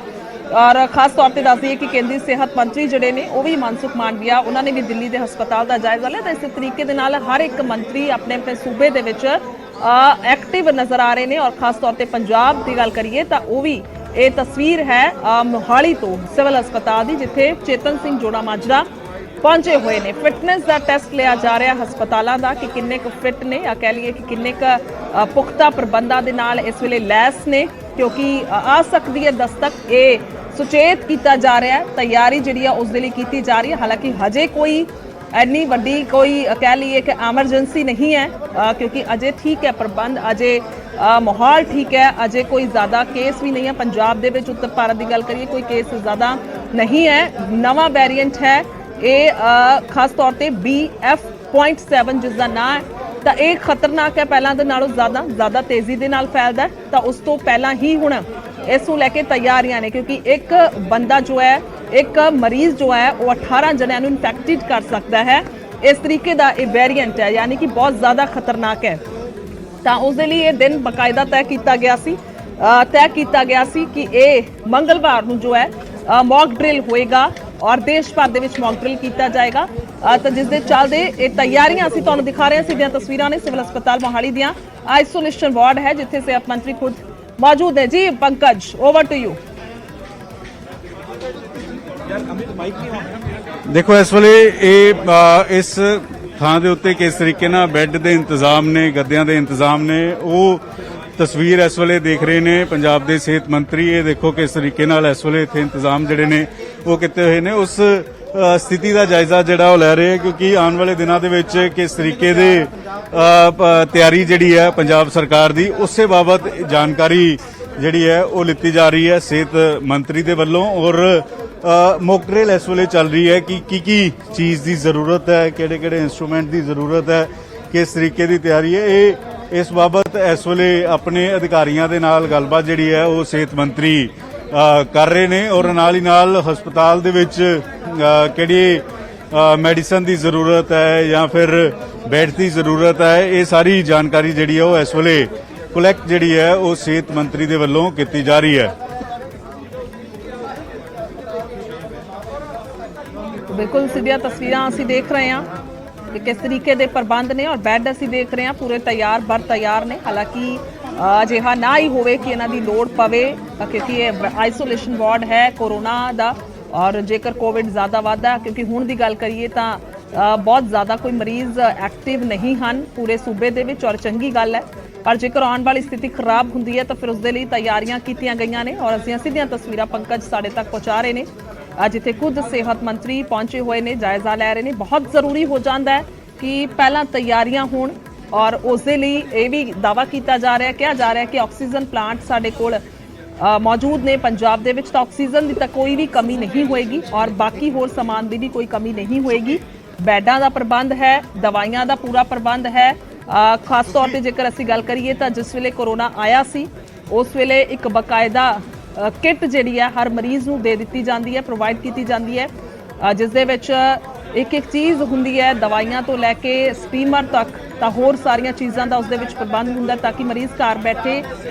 ਔਰ ਖਾਸ ਤੌਰ ਤੇ ਦੱਸ ਦਈਏ ਕਿ ਕੇਂਦਰੀ ਸਿਹਤ ਮੰਤਰੀ ਜਿਹੜੇ ਨੇ ਉਹ ਵੀ ਮਨਸੁਖ ਮਾਂਡਵੀਆ, ਉਹਨਾਂ ਨੇ ਵੀ ਦਿੱਲੀ ਦੇ ਹਸਪਤਾਲ ਦਾ ਜਾਇਜ਼ਾ ਲਿਆ। ਤਾਂ ਇਸੇ ਤਰੀਕੇ ਦੇ ਨਾਲ ਹਰ ਇੱਕ ਮੰਤਰੀ ਆਪਣੇ ਆਪਣੇ ਸੂਬੇ ਦੇ ਵਿੱਚ ਐਕਟਿਵ ਨਜ਼ਰ ਆ ਰਹੇ ਨੇ, ਔਰ ਖਾਸ ਤੌਰ ਤੇ ਪੰਜਾਬ ਦੀ ਗੱਲ ਕਰੀਏ ਤਾਂ ਉਹ ਵੀ ਇਹ ਤਸਵੀਰ ਹੈ ਮੋਹਾਲੀ ਤੋਂ ਸਿਵਲ ਹਸਪਤਾਲ ਦੀ, ਜਿੱਥੇ ਚੇਤਨ ਸਿੰਘ ਜੋੜਾ ਮਾਜਰਾ ਪਹੁੰਚੇ ਹੋਏ ਨੇ। ਫਿਟਨੈਸ ਦਾ ਟੈਸਟ ਲਿਆ ਜਾ ਰਿਹਾ ਹਸਪਤਾਲਾਂ ਦਾ ਕਿ ਕਿੰਨੇ ਕੁ ਫਿਟ ਨੇ, ਜਾਂ ਕਹਿ ਲਈਏ ਕਿ ਕਿੰਨੇ ਕੁ ਪੁਖਤਾ ਪ੍ਰਬੰਧਾਂ ਦੇ ਨਾਲ ਇਸ ਵੇਲੇ ਲੈਸ ਨੇ, ਕਿਉਂਕਿ ਆ ਸਕਦੀ ਹੈ ਦਸਤਕ, ਇਹ ਸੁਚੇਤ ਕੀਤਾ ਜਾ ਰਿਹਾ ਹੈ। ਤਿਆਰੀ ਜਿਹੜੀ ਆ ਉਸ ਦੇ ਲਈ ਕੀਤੀ ਜਾ ਰਹੀ ਹੈ। ਹਾਲਾਂਕਿ ਹਜੇ ਕੋਈ ਇੰਨੀ ਵੱਡੀ ਕੋਈ ਕਹਿ ਲਈਏ ਕਿ ਐਮਰਜੈਂਸੀ ਨਹੀਂ ਹੈ, ਕਿਉਂਕਿ ਅਜੇ ਠੀਕ ਹੈ ਪ੍ਰਬੰਧ, ਅਜੇ ਮਾਹੌਲ ਠੀਕ ਹੈ, ਅਜੇ ਕੋਈ ਜ਼ਿਆਦਾ ਕੇਸ ਵੀ ਨਹੀਂ ਹੈ ਪੰਜਾਬ ਦੇ ਵਿੱਚ। ਉੱਤਰ ਭਾਰਤ ਦੀ ਗੱਲ ਕਰੀਏ ਕੋਈ ਕੇਸ ਜ਼ਿਆਦਾ ਨਹੀਂ ਹੈ। ਨਵਾਂ ਵੇਰੀਐਂਟ ਹੈ ਇਹ, ਖਾਸ ਤੌਰ ਤੇ BF.7 ਜਿਸ ਦਾ ਨਾਂ ਹੈ, ਤਾਂ ਇਹ ਖਤਰਨਾਕ ਹੈ, ਪਹਿਲਾਂ ਦੇ ਨਾਲੋਂ ਜ਼ਿਆਦਾ ਤੇਜ਼ੀ ਦੇ ਨਾਲ ਫੈਲਦਾ ਹੈ। ਤਾਂ ਉਸ ਤੋਂ ਪਹਿਲਾਂ ਹੀ ਹੁਣ ਇਸ ਨੂੰ ਲੈ ਕੇ ਤਿਆਰੀਆਂ ਨੇ, ਕਿਉਂਕਿ ਇੱਕ ਬੰਦਾ ਜੋ ਹੈ, ਇੱਕ ਮਰੀਜ਼ ਜੋ ਹੈ ਉਹ 18 ਜਣਿਆਂ ਨੂੰ ਇਨਫੈਕਟਡ ਕਰ ਸਕਦਾ ਹੈ। ਇਸ ਤਰੀਕੇ ਦਾ ਇਹ ਵੇਰੀਐਂਟ ਹੈ, ਯਾਨੀ ਕਿ ਬਹੁਤ ਜ਼ਿਆਦਾ ਖਤਰਨਾਕ ਹੈ। ਤਾਂ ਉਸ ਦੇ ਲਈ ਇਹ ਦਿਨ ਬਕਾਇਦਾ ਤੈਅ ਕੀਤਾ ਗਿਆ ਸੀ ਕਿ ਇਹ ਮੰਗਲਵਾਰ ਨੂੰ ਜੋ ਹੈ ਮੌਕ ਡਰਿਲ ਹੋਏਗਾ ਔਰ ਦੇਸ਼ ਭਰ ਦੇ ਵਿੱਚ ਮੌਕ ਡਰਿਲ ਕੀਤਾ ਜਾਏਗਾ। ਤਾਂ ਜਿਸ ਦੇ ਚੱਲਦੇ ਇਹ ਤਿਆਰੀਆਂ ਅਸੀਂ ਤੁਹਾਨੂੰ ਦਿਖਾ ਰਹੇ ਹਾਂ। ਸਿੱਧੀਆਂ ਤਸਵੀਰਾਂ ਨੇ ਸਿਵਲ ਹਸਪਤਾਲ ਮੋਹਾਲੀ ਦੀਆਂ। ਆਈਸੋਲੇਸ਼ਨ ਵਾਰਡ ਹੈ ਜਿੱਥੇ ਸਿਹਤ ਮੰਤਰੀ ਖੁਦ ਮੌਜੂਦ ਹੈ। ਜੀ ਪੰਕਜ, ਓਵਰ ਟੂ ਯੂ। ਦੇਖੋ ਇਸ ਵੇਲੇ ਇਹ ਇਸ ਥਾਂ ਦੇ ਉੱਤੇ ਕਿਸ ਤਰੀਕੇ ਨਾਲ ਬੈੱਡ ਦੇ ਇੰਤਜ਼ਾਮ ਨੇ, ਗੱਦਿਆਂ ਦੇ ਇੰਤਜ਼ਾਮ ਨੇ, ਉਹ ਤਸਵੀਰ ਇਸ ਵੇਲੇ ਦੇਖ ਰਹੇ ਨੇ ਪੰਜਾਬ ਦੇ ਸਿਹਤ ਮੰਤਰੀ। ਇਹ ਦੇਖੋ ਕਿਸ ਤਰੀਕੇ ਨਾਲ ਇਸ ਵੇਲੇ ਇੱਥੇ ਇੰਤਜ਼ਾਮ ਜਿਹੜੇ ਨੇ ਉਹ ਕੀਤੇ ਹੋਏ ਨੇ। ਉਸ ਸਥਿਤੀ ਦਾ ਜਾਇਜ਼ਾ ਜਿਹੜਾ ਉਹ ਲੈ ਰਹੇ ਹੈ, ਕਿਉਂਕਿ ਆਉਣ ਵਾਲੇ ਦਿਨਾਂ ਦੇ ਵਿੱਚ ਕਿਸ ਤਰੀਕੇ ਦੇ ਤਿਆਰੀ ਜਿਹੜੀ ਹੈ ਪੰਜਾਬ ਸਰਕਾਰ ਦੀ, ਉਸੇ ਬਾਬਤ ਜਾਣਕਾਰੀ ਜਿਹੜੀ ਹੈ ਉਹ ਲਿੱਤੀ ਜਾ ਰਹੀ ਹੈ ਸਿਹਤ ਮੰਤਰੀ ਦੇ ਵੱਲੋਂ। ਔਰ ਮੌਕ ਡਰਿਲ ਇਸ ਵੇਲੇ ਚੱਲ ਰਹੀ ਹੈ ਕਿ ਕੀ ਚੀਜ਼ ਦੀ ਜ਼ਰੂਰਤ ਹੈ, ਕਿਹੜੇ ਇੰਸਟਰੂਮੈਂਟ ਦੀ ਜ਼ਰੂਰਤ ਹੈ, ਕਿਸ ਤਰੀਕੇ ਦੀ ਤਿਆਰੀ ਹੈ। ਇਹ ਇਸ ਬਾਬਤ ਇਸ ਵੇਲੇ ਆਪਣੇ ਅਧਿਕਾਰੀਆਂ ਦੇ ਨਾਲ ਗੱਲਬਾਤ ਜਿਹੜੀ ਹੈ ਉਹ ਸਿਹਤ ਮੰਤਰੀ ਕਰ ਰਹੇ ਨੇ। ਔਰ ਨਾਲ ਹੀ ਨਾਲ ਹਸਪਤਾਲ ਦੇ ਵਿੱਚ ਕਿਹੜੀ ਮੈਡੀਸਨ ਦੀ ਜ਼ਰੂਰਤ ਹੈ ਜਾਂ ਫਿਰ ਬੈੱਡ ਦੀ ਜ਼ਰੂਰਤ ਹੈ, ਇਹ ਸਾਰੀ ਜਾਣਕਾਰੀ ਜਿਹੜੀ ਹੈ ਉਹ ਇਸ ਵੇਲੇ ਕਲੈਕਟ ਜਿਹੜੀ ਹੈ ਉਹ ਸਿਹਤ ਮੰਤਰੀ ਦੇ ਵੱਲੋਂ ਕੀਤੀ ਜਾ ਰਹੀ ਹੈ। ਬਿਲਕੁਲ ਸਿੱਧੀਆਂ ਤਸਵੀਰਾਂ ਅਸੀਂ ਦੇਖ ਰਹੇ ਹਾਂ ਕਿ ਕਿਸ ਤਰੀਕੇ ਦੇ ਪ੍ਰਬੰਧ ਨੇ ਔਰ ਬੈੱਡ ਅਸੀਂ ਦੇਖ ਰਹੇ ਹਾਂ ਪੂਰੇ ਤਿਆਰ ਨੇ। ਹਾਲਾਂਕਿ ਅਜਿਹਾ ਨਾ ਹੀ ਹੋਵੇ ਕਿ ਇਹਨਾਂ ਦੀ ਲੋੜ ਪਵੇ, ਕਿਉਂਕਿ ਇਹ ਆਈਸੋਲੇਸ਼ਨ ਵਾਰਡ ਹੈ ਕੋਰੋਨਾ ਦਾ। ਔਰ ਜੇਕਰ ਕੋਵਿਡ ਜ਼ਿਆਦਾ ਵੱਧਦਾ, ਕਿਉਂਕਿ ਹੁਣ ਦੀ ਗੱਲ ਕਰੀਏ ਤਾਂ ਬਹੁਤ ਜ਼ਿਆਦਾ ਕੋਈ ਮਰੀਜ਼ ਐਕਟਿਵ ਨਹੀਂ ਹਨ ਪੂਰੇ ਸੂਬੇ ਦੇ ਵਿੱਚ, ਔਰ ਚੰਗੀ ਗੱਲ ਹੈ। ਪਰ ਜੇਕਰ ਆਉਣ ਵਾਲੀ ਸਥਿਤੀ ਖਰਾਬ ਹੁੰਦੀ ਹੈ ਤਾਂ ਫਿਰ ਉਸ ਦੇ ਲਈ ਤਿਆਰੀਆਂ ਕੀਤੀਆਂ ਗਈਆਂ ਨੇ। ਔਰ ਅਸੀਂ ਸਿੱਧੀਆਂ ਤਸਵੀਰਾਂ ਪੰਕਜ ਸਾਡੇ ਤੱਕ ਪਹੁੰਚਾ ਰਹੇ ਨੇ, ਜਿੱਥੇ ਖੁਦ ਸਿਹਤ ਮੰਤਰੀ ਪਹੁੰਚੇ ਹੋਏ ਨੇ, ਜਾਇਜ਼ਾ ਲੈ ਰਹੇ ਨੇ। ਬਹੁਤ ਜ਼ਰੂਰੀ ਹੋ ਜਾਂਦਾ ਹੈ ਕਿ ਪਹਿਲਾਂ ਤਿਆਰੀਆਂ ਹੋਣ, ਔਰ ਉਸ ਦੇ ਲਈ ਇਹ ਵੀ ਦਾਅਵਾ ਕਿਹਾ ਜਾ ਰਿਹਾ ਹੈ ਕਿ ਆਕਸੀਜਨ ਪਲਾਂਟ ਸਾਡੇ ਕੋਲ ਮੌਜੂਦ ਨੇ ਪੰਜਾਬ ਦੇ ਵਿੱਚ। ਤਾਂ ਆਕਸੀਜਨ ਦੀ ਤਾਂ ਕੋਈ ਵੀ ਕਮੀ ਨਹੀਂ ਹੋਏਗੀ ਔਰ ਬਾਕੀ ਹੋਰ ਸਮਾਨ ਦੀ ਵੀ ਕੋਈ ਕਮੀ ਨਹੀਂ ਹੋਏਗੀ। ਬੈੱਡਾਂ ਦਾ ਪ੍ਰਬੰਧ ਹੈ, ਦਵਾਈਆਂ ਦਾ ਪੂਰਾ ਪ੍ਰਬੰਧ ਹੈ। ਖਾਸ ਤੌਰ ਤੇ ਜੇਕਰ ਅਸੀਂ ਗੱਲ ਕਰੀਏ ਤਾਂ ਜਿਸ ਵੇਲੇ ਕੋਰੋਨਾ ਆਇਆ ਸੀ ਉਸ ਵੇਲੇ ਇੱਕ ਬਕਾਇਦਾ ਕਿੱਟ ਜਿਹੜੀ ਹੈ ਹਰ ਮਰੀਜ਼ ਨੂੰ ਦੇ ਦਿੱਤੀ ਜਾਂਦੀ ਹੈ, ਪ੍ਰੋਵਾਈਡ ਕੀਤੀ ਜਾਂਦੀ ਹੈ, ਜਿਸ ਦੇ ਵਿੱਚ ਇੱਕ ਚੀਜ਼ ਹੁੰਦੀ ਹੈ, ਦਵਾਈਆਂ ਤੋਂ ਲੈ ਕੇ ਸਟੀਮਰ ਤੱਕ, ਤਾਂ ਹੋਰ ਸਾਰੀਆਂ ਚੀਜ਼ਾਂ ਦਾ ਉਸ ਦੇ ਵਿੱਚ ਪ੍ਰਬੰਧ ਹੁੰਦਾ ਤਾਂ ਕਿ ਮਰੀਜ਼ ਘਰ ਬੈਠੇ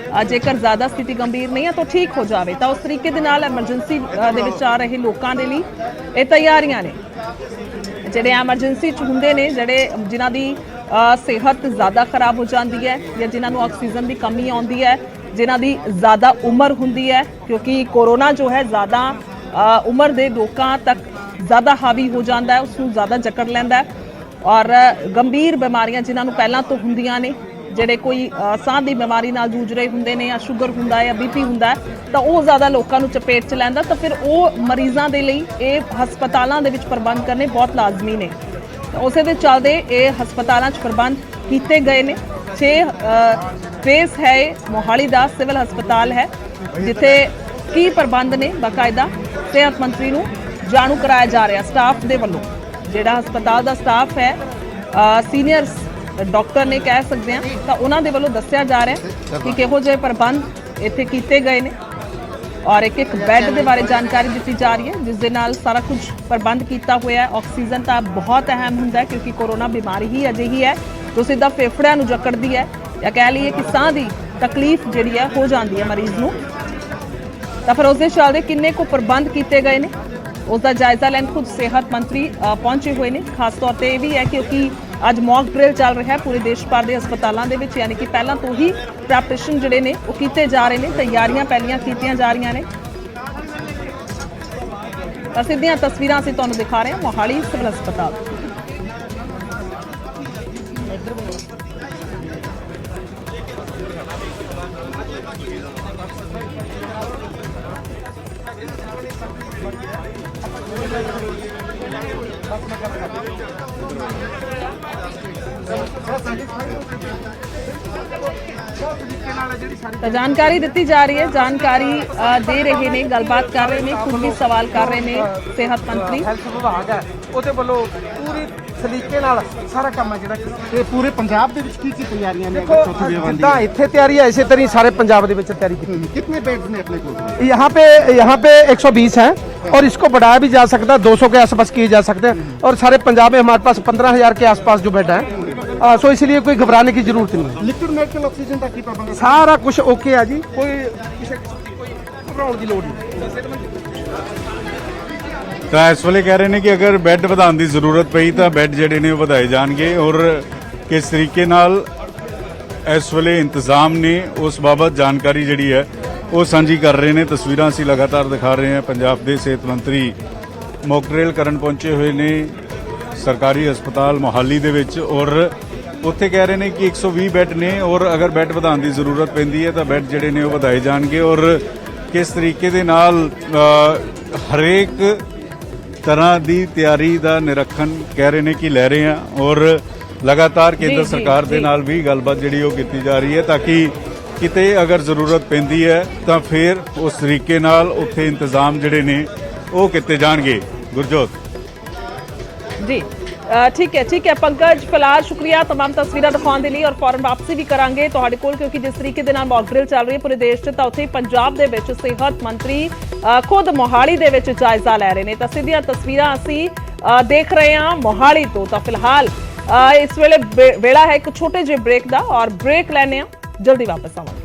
ਜੇਕਰ ਜ਼ਿਆਦਾ ਸਥਿਤੀ ਗੰਭੀਰ ਨਹੀਂ ਹੈ ਤਾਂ ਠੀਕ ਹੋ ਜਾਵੇ। ਤਾਂ ਉਸ ਤਰੀਕੇ ਦੇ ਨਾਲ ਐਮਰਜੈਂਸੀ ਦੇ ਵਿੱਚ ਆ ਰਹੇ ਲੋਕਾਂ ਦੇ ਲਈ ਇਹ ਤਿਆਰੀਆਂ ਨੇ। ਜਿਹੜੇ ਐਮਰਜੈਂਸੀ 'ਚ ਹੁੰਦੇ ਨੇ, ਜਿਨ੍ਹਾਂ ਦੀ ਸਿਹਤ ਜ਼ਿਆਦਾ ਖਰਾਬ ਹੋ ਜਾਂਦੀ ਹੈ ਜਾਂ ਜਿਨ੍ਹਾਂ ਨੂੰ ਆਕਸੀਜਨ ਦੀ ਕਮੀ ਆਉਂਦੀ ਹੈ, ਜਿਨ੍ਹਾਂ ਦੀ ਜ਼ਿਆਦਾ ਉਮਰ ਹੁੰਦੀ ਹੈ, ਕਿਉਂਕਿ ਕੋਰੋਨਾ ਜੋ ਹੈ ਜ਼ਿਆਦਾ ਉਮਰ ਦੇ ਲੋਕਾਂ ਤੱਕ ਜ਼ਿਆਦਾ ਹਾਵੀ ਹੋ ਜਾਂਦਾ ਹੈ, ਉਸ ਨੂੰ ਜ਼ਿਆਦਾ ਜਕੜ ਲੈਂਦਾ ਹੈ। ਔਰ ਗੰਭੀਰ ਬਿਮਾਰੀਆਂ ਜਿਨ੍ਹਾਂ ਨੂੰ ਪਹਿਲਾਂ ਤੋਂ ਹੁੰਦੀਆਂ ਨੇ, ਜਿਹੜੇ ਕੋਈ ਸਾਹ ਦੀ ਬਿਮਾਰੀ ਨਾਲ ਜੂਝ ਰਹੇ ਹੁੰਦੇ ਨੇ, ਜਾਂ ਸ਼ੂਗਰ ਹੁੰਦਾ ਹੈ ਜਾਂ BP ਹੁੰਦਾ ਹੈ, ਤਾਂ ਉਹ ਜ਼ਿਆਦਾ ਲੋਕਾਂ ਨੂੰ ਚਪੇਟ 'ਚ ਲੈਂਦਾ। ਤਾਂ ਫਿਰ ਉਹ ਮਰੀਜ਼ਾਂ ਦੇ ਲਈ ਇਹ ਹਸਪਤਾਲਾਂ ਦੇ ਵਿੱਚ ਪ੍ਰਬੰਧ ਕਰਨੇ ਬਹੁਤ ਲਾਜ਼ਮੀ ਨੇ। ਉਸੇ ਦੇ ਚੱਲਦੇ ਇਹ ਹਸਪਤਾਲਾਂ 'ਚ ਪ੍ਰਬੰਧ ਕੀਤੇ ਗਏ ਨੇ। 6 ਫੇਸ ਹੈ ਮੋਹਾਲੀ ਦਾ ਸਿਵਲ ਹਸਪਤਾਲ ਹੈ, ਜਿੱਥੇ ਕੀ ਪ੍ਰਬੰਧ ਨੇ ਬਾਕਾਇਦਾ ਸਿਹਤ ਮੰਤਰੀ ਨੂੰ ਜਾਣੂ ਕਰਾਇਆ ਜਾ ਰਿਹਾ ਸਟਾਫ ਦੇ ਵੱਲੋਂ। ਜਿਹੜਾ ਹਸਪਤਾਲ ਦਾ ਸਟਾਫ ਹੈ, ਸੀਨੀਅਰ ਡਾਕਟਰ ਨੇ ਕਹਿ ਸਕਦੇ ਹਾਂ, ਤਾਂ ਉਹਨਾਂ ਦੇ ਵੱਲੋਂ ਦੱਸਿਆ ਜਾ ਰਿਹਾ ਕਿ ਕਿਹੋ ਜਿਹੇ ਪ੍ਰਬੰਧ ਇੱਥੇ ਕੀਤੇ ਗਏ ਨੇ ਔਰ ਇੱਕ ਬੈੱਡ ਦੇ ਬਾਰੇ ਜਾਣਕਾਰੀ ਦਿੱਤੀ ਜਾ ਰਹੀ ਹੈ, ਜਿਸ ਦੇ ਨਾਲ ਸਾਰਾ ਕੁਝ ਪ੍ਰਬੰਧ ਕੀਤਾ ਹੋਇਆ ਹੈ। ਆਕਸੀਜਨ ਤਾਂ ਬਹੁਤ ਅਹਿਮ ਹੁੰਦਾ ਹੈ, ਕਿਉਂਕਿ ਕੋਰੋਨਾ ਬਿਮਾਰੀ ਹੀ ਅਜਿਹੀ ਹੈ ਜੋ ਸਿੱਧਾ ਫੇਫੜਿਆਂ ਨੂੰ ਜਕੜਦੀ ਹੈ, ਜਾਂ ਕਹਿ ਲਈਏ ਕਿ ਸਾਹ ਦੀ ਤਕਲੀਫ ਜਿਹੜੀ ਹੈ ਹੋ ਜਾਂਦੀ ਹੈ ਮਰੀਜ਼ ਨੂੰ। ਤਾਂ ਫਿਰ ਉਸ ਦੇ ਚੱਲਦੇ ਕਿੰਨੇ ਕੁ ਪ੍ਰਬੰਧ ਕੀਤੇ ਗਏ ਨੇ ਉਸ ਦਾ ਜਾਇਜ਼ਾ ਲੈਣ ਖੁਦ ਸਿਹਤ ਮੰਤਰੀ ਪਹੁੰਚੇ ਹੋਏ ਨੇ। ਖਾਸ ਤੌਰ ਤੇ ਇਹ ਵੀ ਹੈ ਕਿਉਂਕਿ ਅੱਜ ਮੌਕ ਡਰਿਲ ਚੱਲ ਰਿਹਾ ਹੈ ਪੂਰੇ ਦੇਸ਼ ਭਰ ਦੇ ਹਸਪਤਾਲਾਂ ਦੇ ਵਿੱਚ, ਯਾਨੀ ਕਿ ਪਹਿਲਾਂ ਤੋਂ ਹੀ ਪ੍ਰੈਪਰੇਸ਼ਨ ਜਿਹੜੇ ਨੇ ਉਹ ਕੀਤੇ ਜਾ ਰਹੇ ਨੇ, ਤਿਆਰੀਆਂ ਪਹਿਲੀਆਂ ਕੀਤੀਆਂ ਜਾ ਰਹੀਆਂ ਨੇ। ਸਿੱਧੀਆਂ ਤਸਵੀਰਾਂ ਅਸੀਂ ਤੁਹਾਨੂੰ ਦਿਖਾ ਰਹੇ ਹਾਂ ਮੋਹਾਲੀ ਸਿਵਲ ਹਸਪਤਾਲ। ਤਾਂ ਜਾਣਕਾਰੀ ਦਿੱਤੀ ਜਾ ਰਹੀ ਹੈ, ਜਾਣਕਾਰੀ ਦੇ ਰਹੇ ਨੇ, ਗੱਲਬਾਤ ਕਰ ਰਹੇ ਨੇ, ਖੁਦ ਵੀ ਸਵਾਲ ਕਰ ਰਹੇ ਨੇ ਸਿਹਤ ਮੰਤਰੀ। ਹੈਲਥ ਵਿਭਾਗ ਹੈ ਉਹਦੇ ਵੱਲੋਂ ਪੂਰੀ ਸਲੀਕੇ ਨਾਲ ਸਾਰਾ ਕੰਮ ਹੈ ਜਿਹੜਾ ਤੇ ਪੂਰੇ ਪੰਜਾਬ ਦੇ ਵਿੱਚ ਕੀ ਕੀ ਤਿਆਰੀਆਂ ਨੇ ਦੇਖੋ ਜਿੱਦਾਂ ਇੱਥੇ ਤਿਆਰੀ ਹੈ ਇਸੇ ਤਰ੍ਹਾਂ ਸਾਰੇ पंजाब ਦੇ ਵਿੱਚ ਤਿਆਰੀ ਕੀਤੀ कितने बेड्स ने अपने को यहाँ पे 120 हैं और इसको बढ़ाया भी जा सकता है, 200 के आसपास किए जा सकते हैं और सारे पंजाब में हमारे पास 15,000 के आसपास जो बेड हैं, सो इसलिए कोई घबराने की जरूरत नहीं है। लिक्विड मेडिकल ऑक्सीजन तक की पाबंदी सारा कुछ ओके है जी, कोई किसी किस्म की कोई घबराने की लोड़ नहीं। ਤਾਂ ਇਸ ਵੇਲੇ ਕਹਿ ਰਹੇ ਨੇ ਕਿ ਅਗਰ ਬੈੱਡ ਵਧਾਉਣ ਦੀ ਜ਼ਰੂਰਤ ਪਈ ਤਾਂ ਬੈੱਡ ਜਿਹੜੇ ਨੇ ਉਹ ਵਧਾਏ ਜਾਣਗੇ ਔਰ ਕਿਸ ਤਰੀਕੇ ਨਾਲ ਇਸ ਵੇਲੇ ਇੰਤਜ਼ਾਮ ਨੇ ਉਸ ਬਾਬਤ ਜਾਣਕਾਰੀ ਜਿਹੜੀ ਹੈ ਉਹ ਸਾਂਝੀ ਕਰ ਰਹੇ ਨੇ। ਤਸਵੀਰਾਂ ਅਸੀਂ ਲਗਾਤਾਰ ਦਿਖਾ ਰਹੇ ਹਾਂ। ਪੰਜਾਬ ਦੇ ਸਿਹਤ ਮੰਤਰੀ ਮੌਕ ਡਰਿਲ ਕਰਨ ਪਹੁੰਚੇ ਹੋਏ ਨੇ ਸਰਕਾਰੀ ਹਸਪਤਾਲ ਮੋਹਾਲੀ ਦੇ ਵਿੱਚ ਔਰ ਉੱਥੇ ਕਹਿ ਰਹੇ ਨੇ ਕਿ 120 ਬੈੱਡ ਨੇ ਔਰ ਅਗਰ ਬੈੱਡ ਵਧਾਉਣ ਦੀ ਜ਼ਰੂਰਤ ਪੈਂਦੀ ਹੈ ਤਾਂ ਬੈੱਡ ਜਿਹੜੇ ਨੇ ਉਹ ਵਧਾਏ ਜਾਣਗੇ ਔਰ ਕਿਸ ਤਰੀਕੇ ਦੇ ਨਾਲ ਹਰੇਕ ਤਰ੍ਹਾਂ ਦੀ ਤਿਆਰੀ ਦਾ ਨਿਰੀਖਣ ਕਹਿ ਰਹੇ ਨੇ ਕਿ ਲੈ ਰਹੇ ਆ ਔਰ ਲਗਾਤਾਰ ਕੇਂਦਰ ਸਰਕਾਰ ਦੇ ਨਾਲ ਵੀ ਗੱਲਬਾਤ ਜਿਹੜੀ ਉਹ ਕੀਤੀ ਜਾ ਰਹੀ ਹੈ ਤਾਂ ਕਿ ਕਿਤੇ ਅਗਰ ਜ਼ਰੂਰਤ ਪੈਂਦੀ ਹੈ ਤਾਂ ਫਿਰ ਉਸ ਤਰੀਕੇ ਨਾਲ ਉੱਥੇ ਇੰਤਜ਼ਾਮ ਜਿਹੜੇ ਨੇ ਉਹ ਕੀਤੇ ਜਾਣਗੇ। ਗੁਰਜੋਤ जी ठीक है पंकज, फिलहाल शुक्रिया तमाम तस्वीरें दिखाने के लिए और फौरन वापसी भी करांगे तुहाडे कोल क्योंकि जिस तरीके दे नाल मॉक ड्रिल चल रही है पूरे देश 'च तां उत्थे पंजाब दे विच सेहत मंत्री खुद मोहाली दे विच जायजा लै रहे ने। तां सीधियां तस्वीरां असीं देख रहे हां मोहाली तो। तां फिलहाल इस वेले वेला है एक छोटे जे ब्रेक दा और ब्रेक लैने आ, जल्दी वापस आवांगे।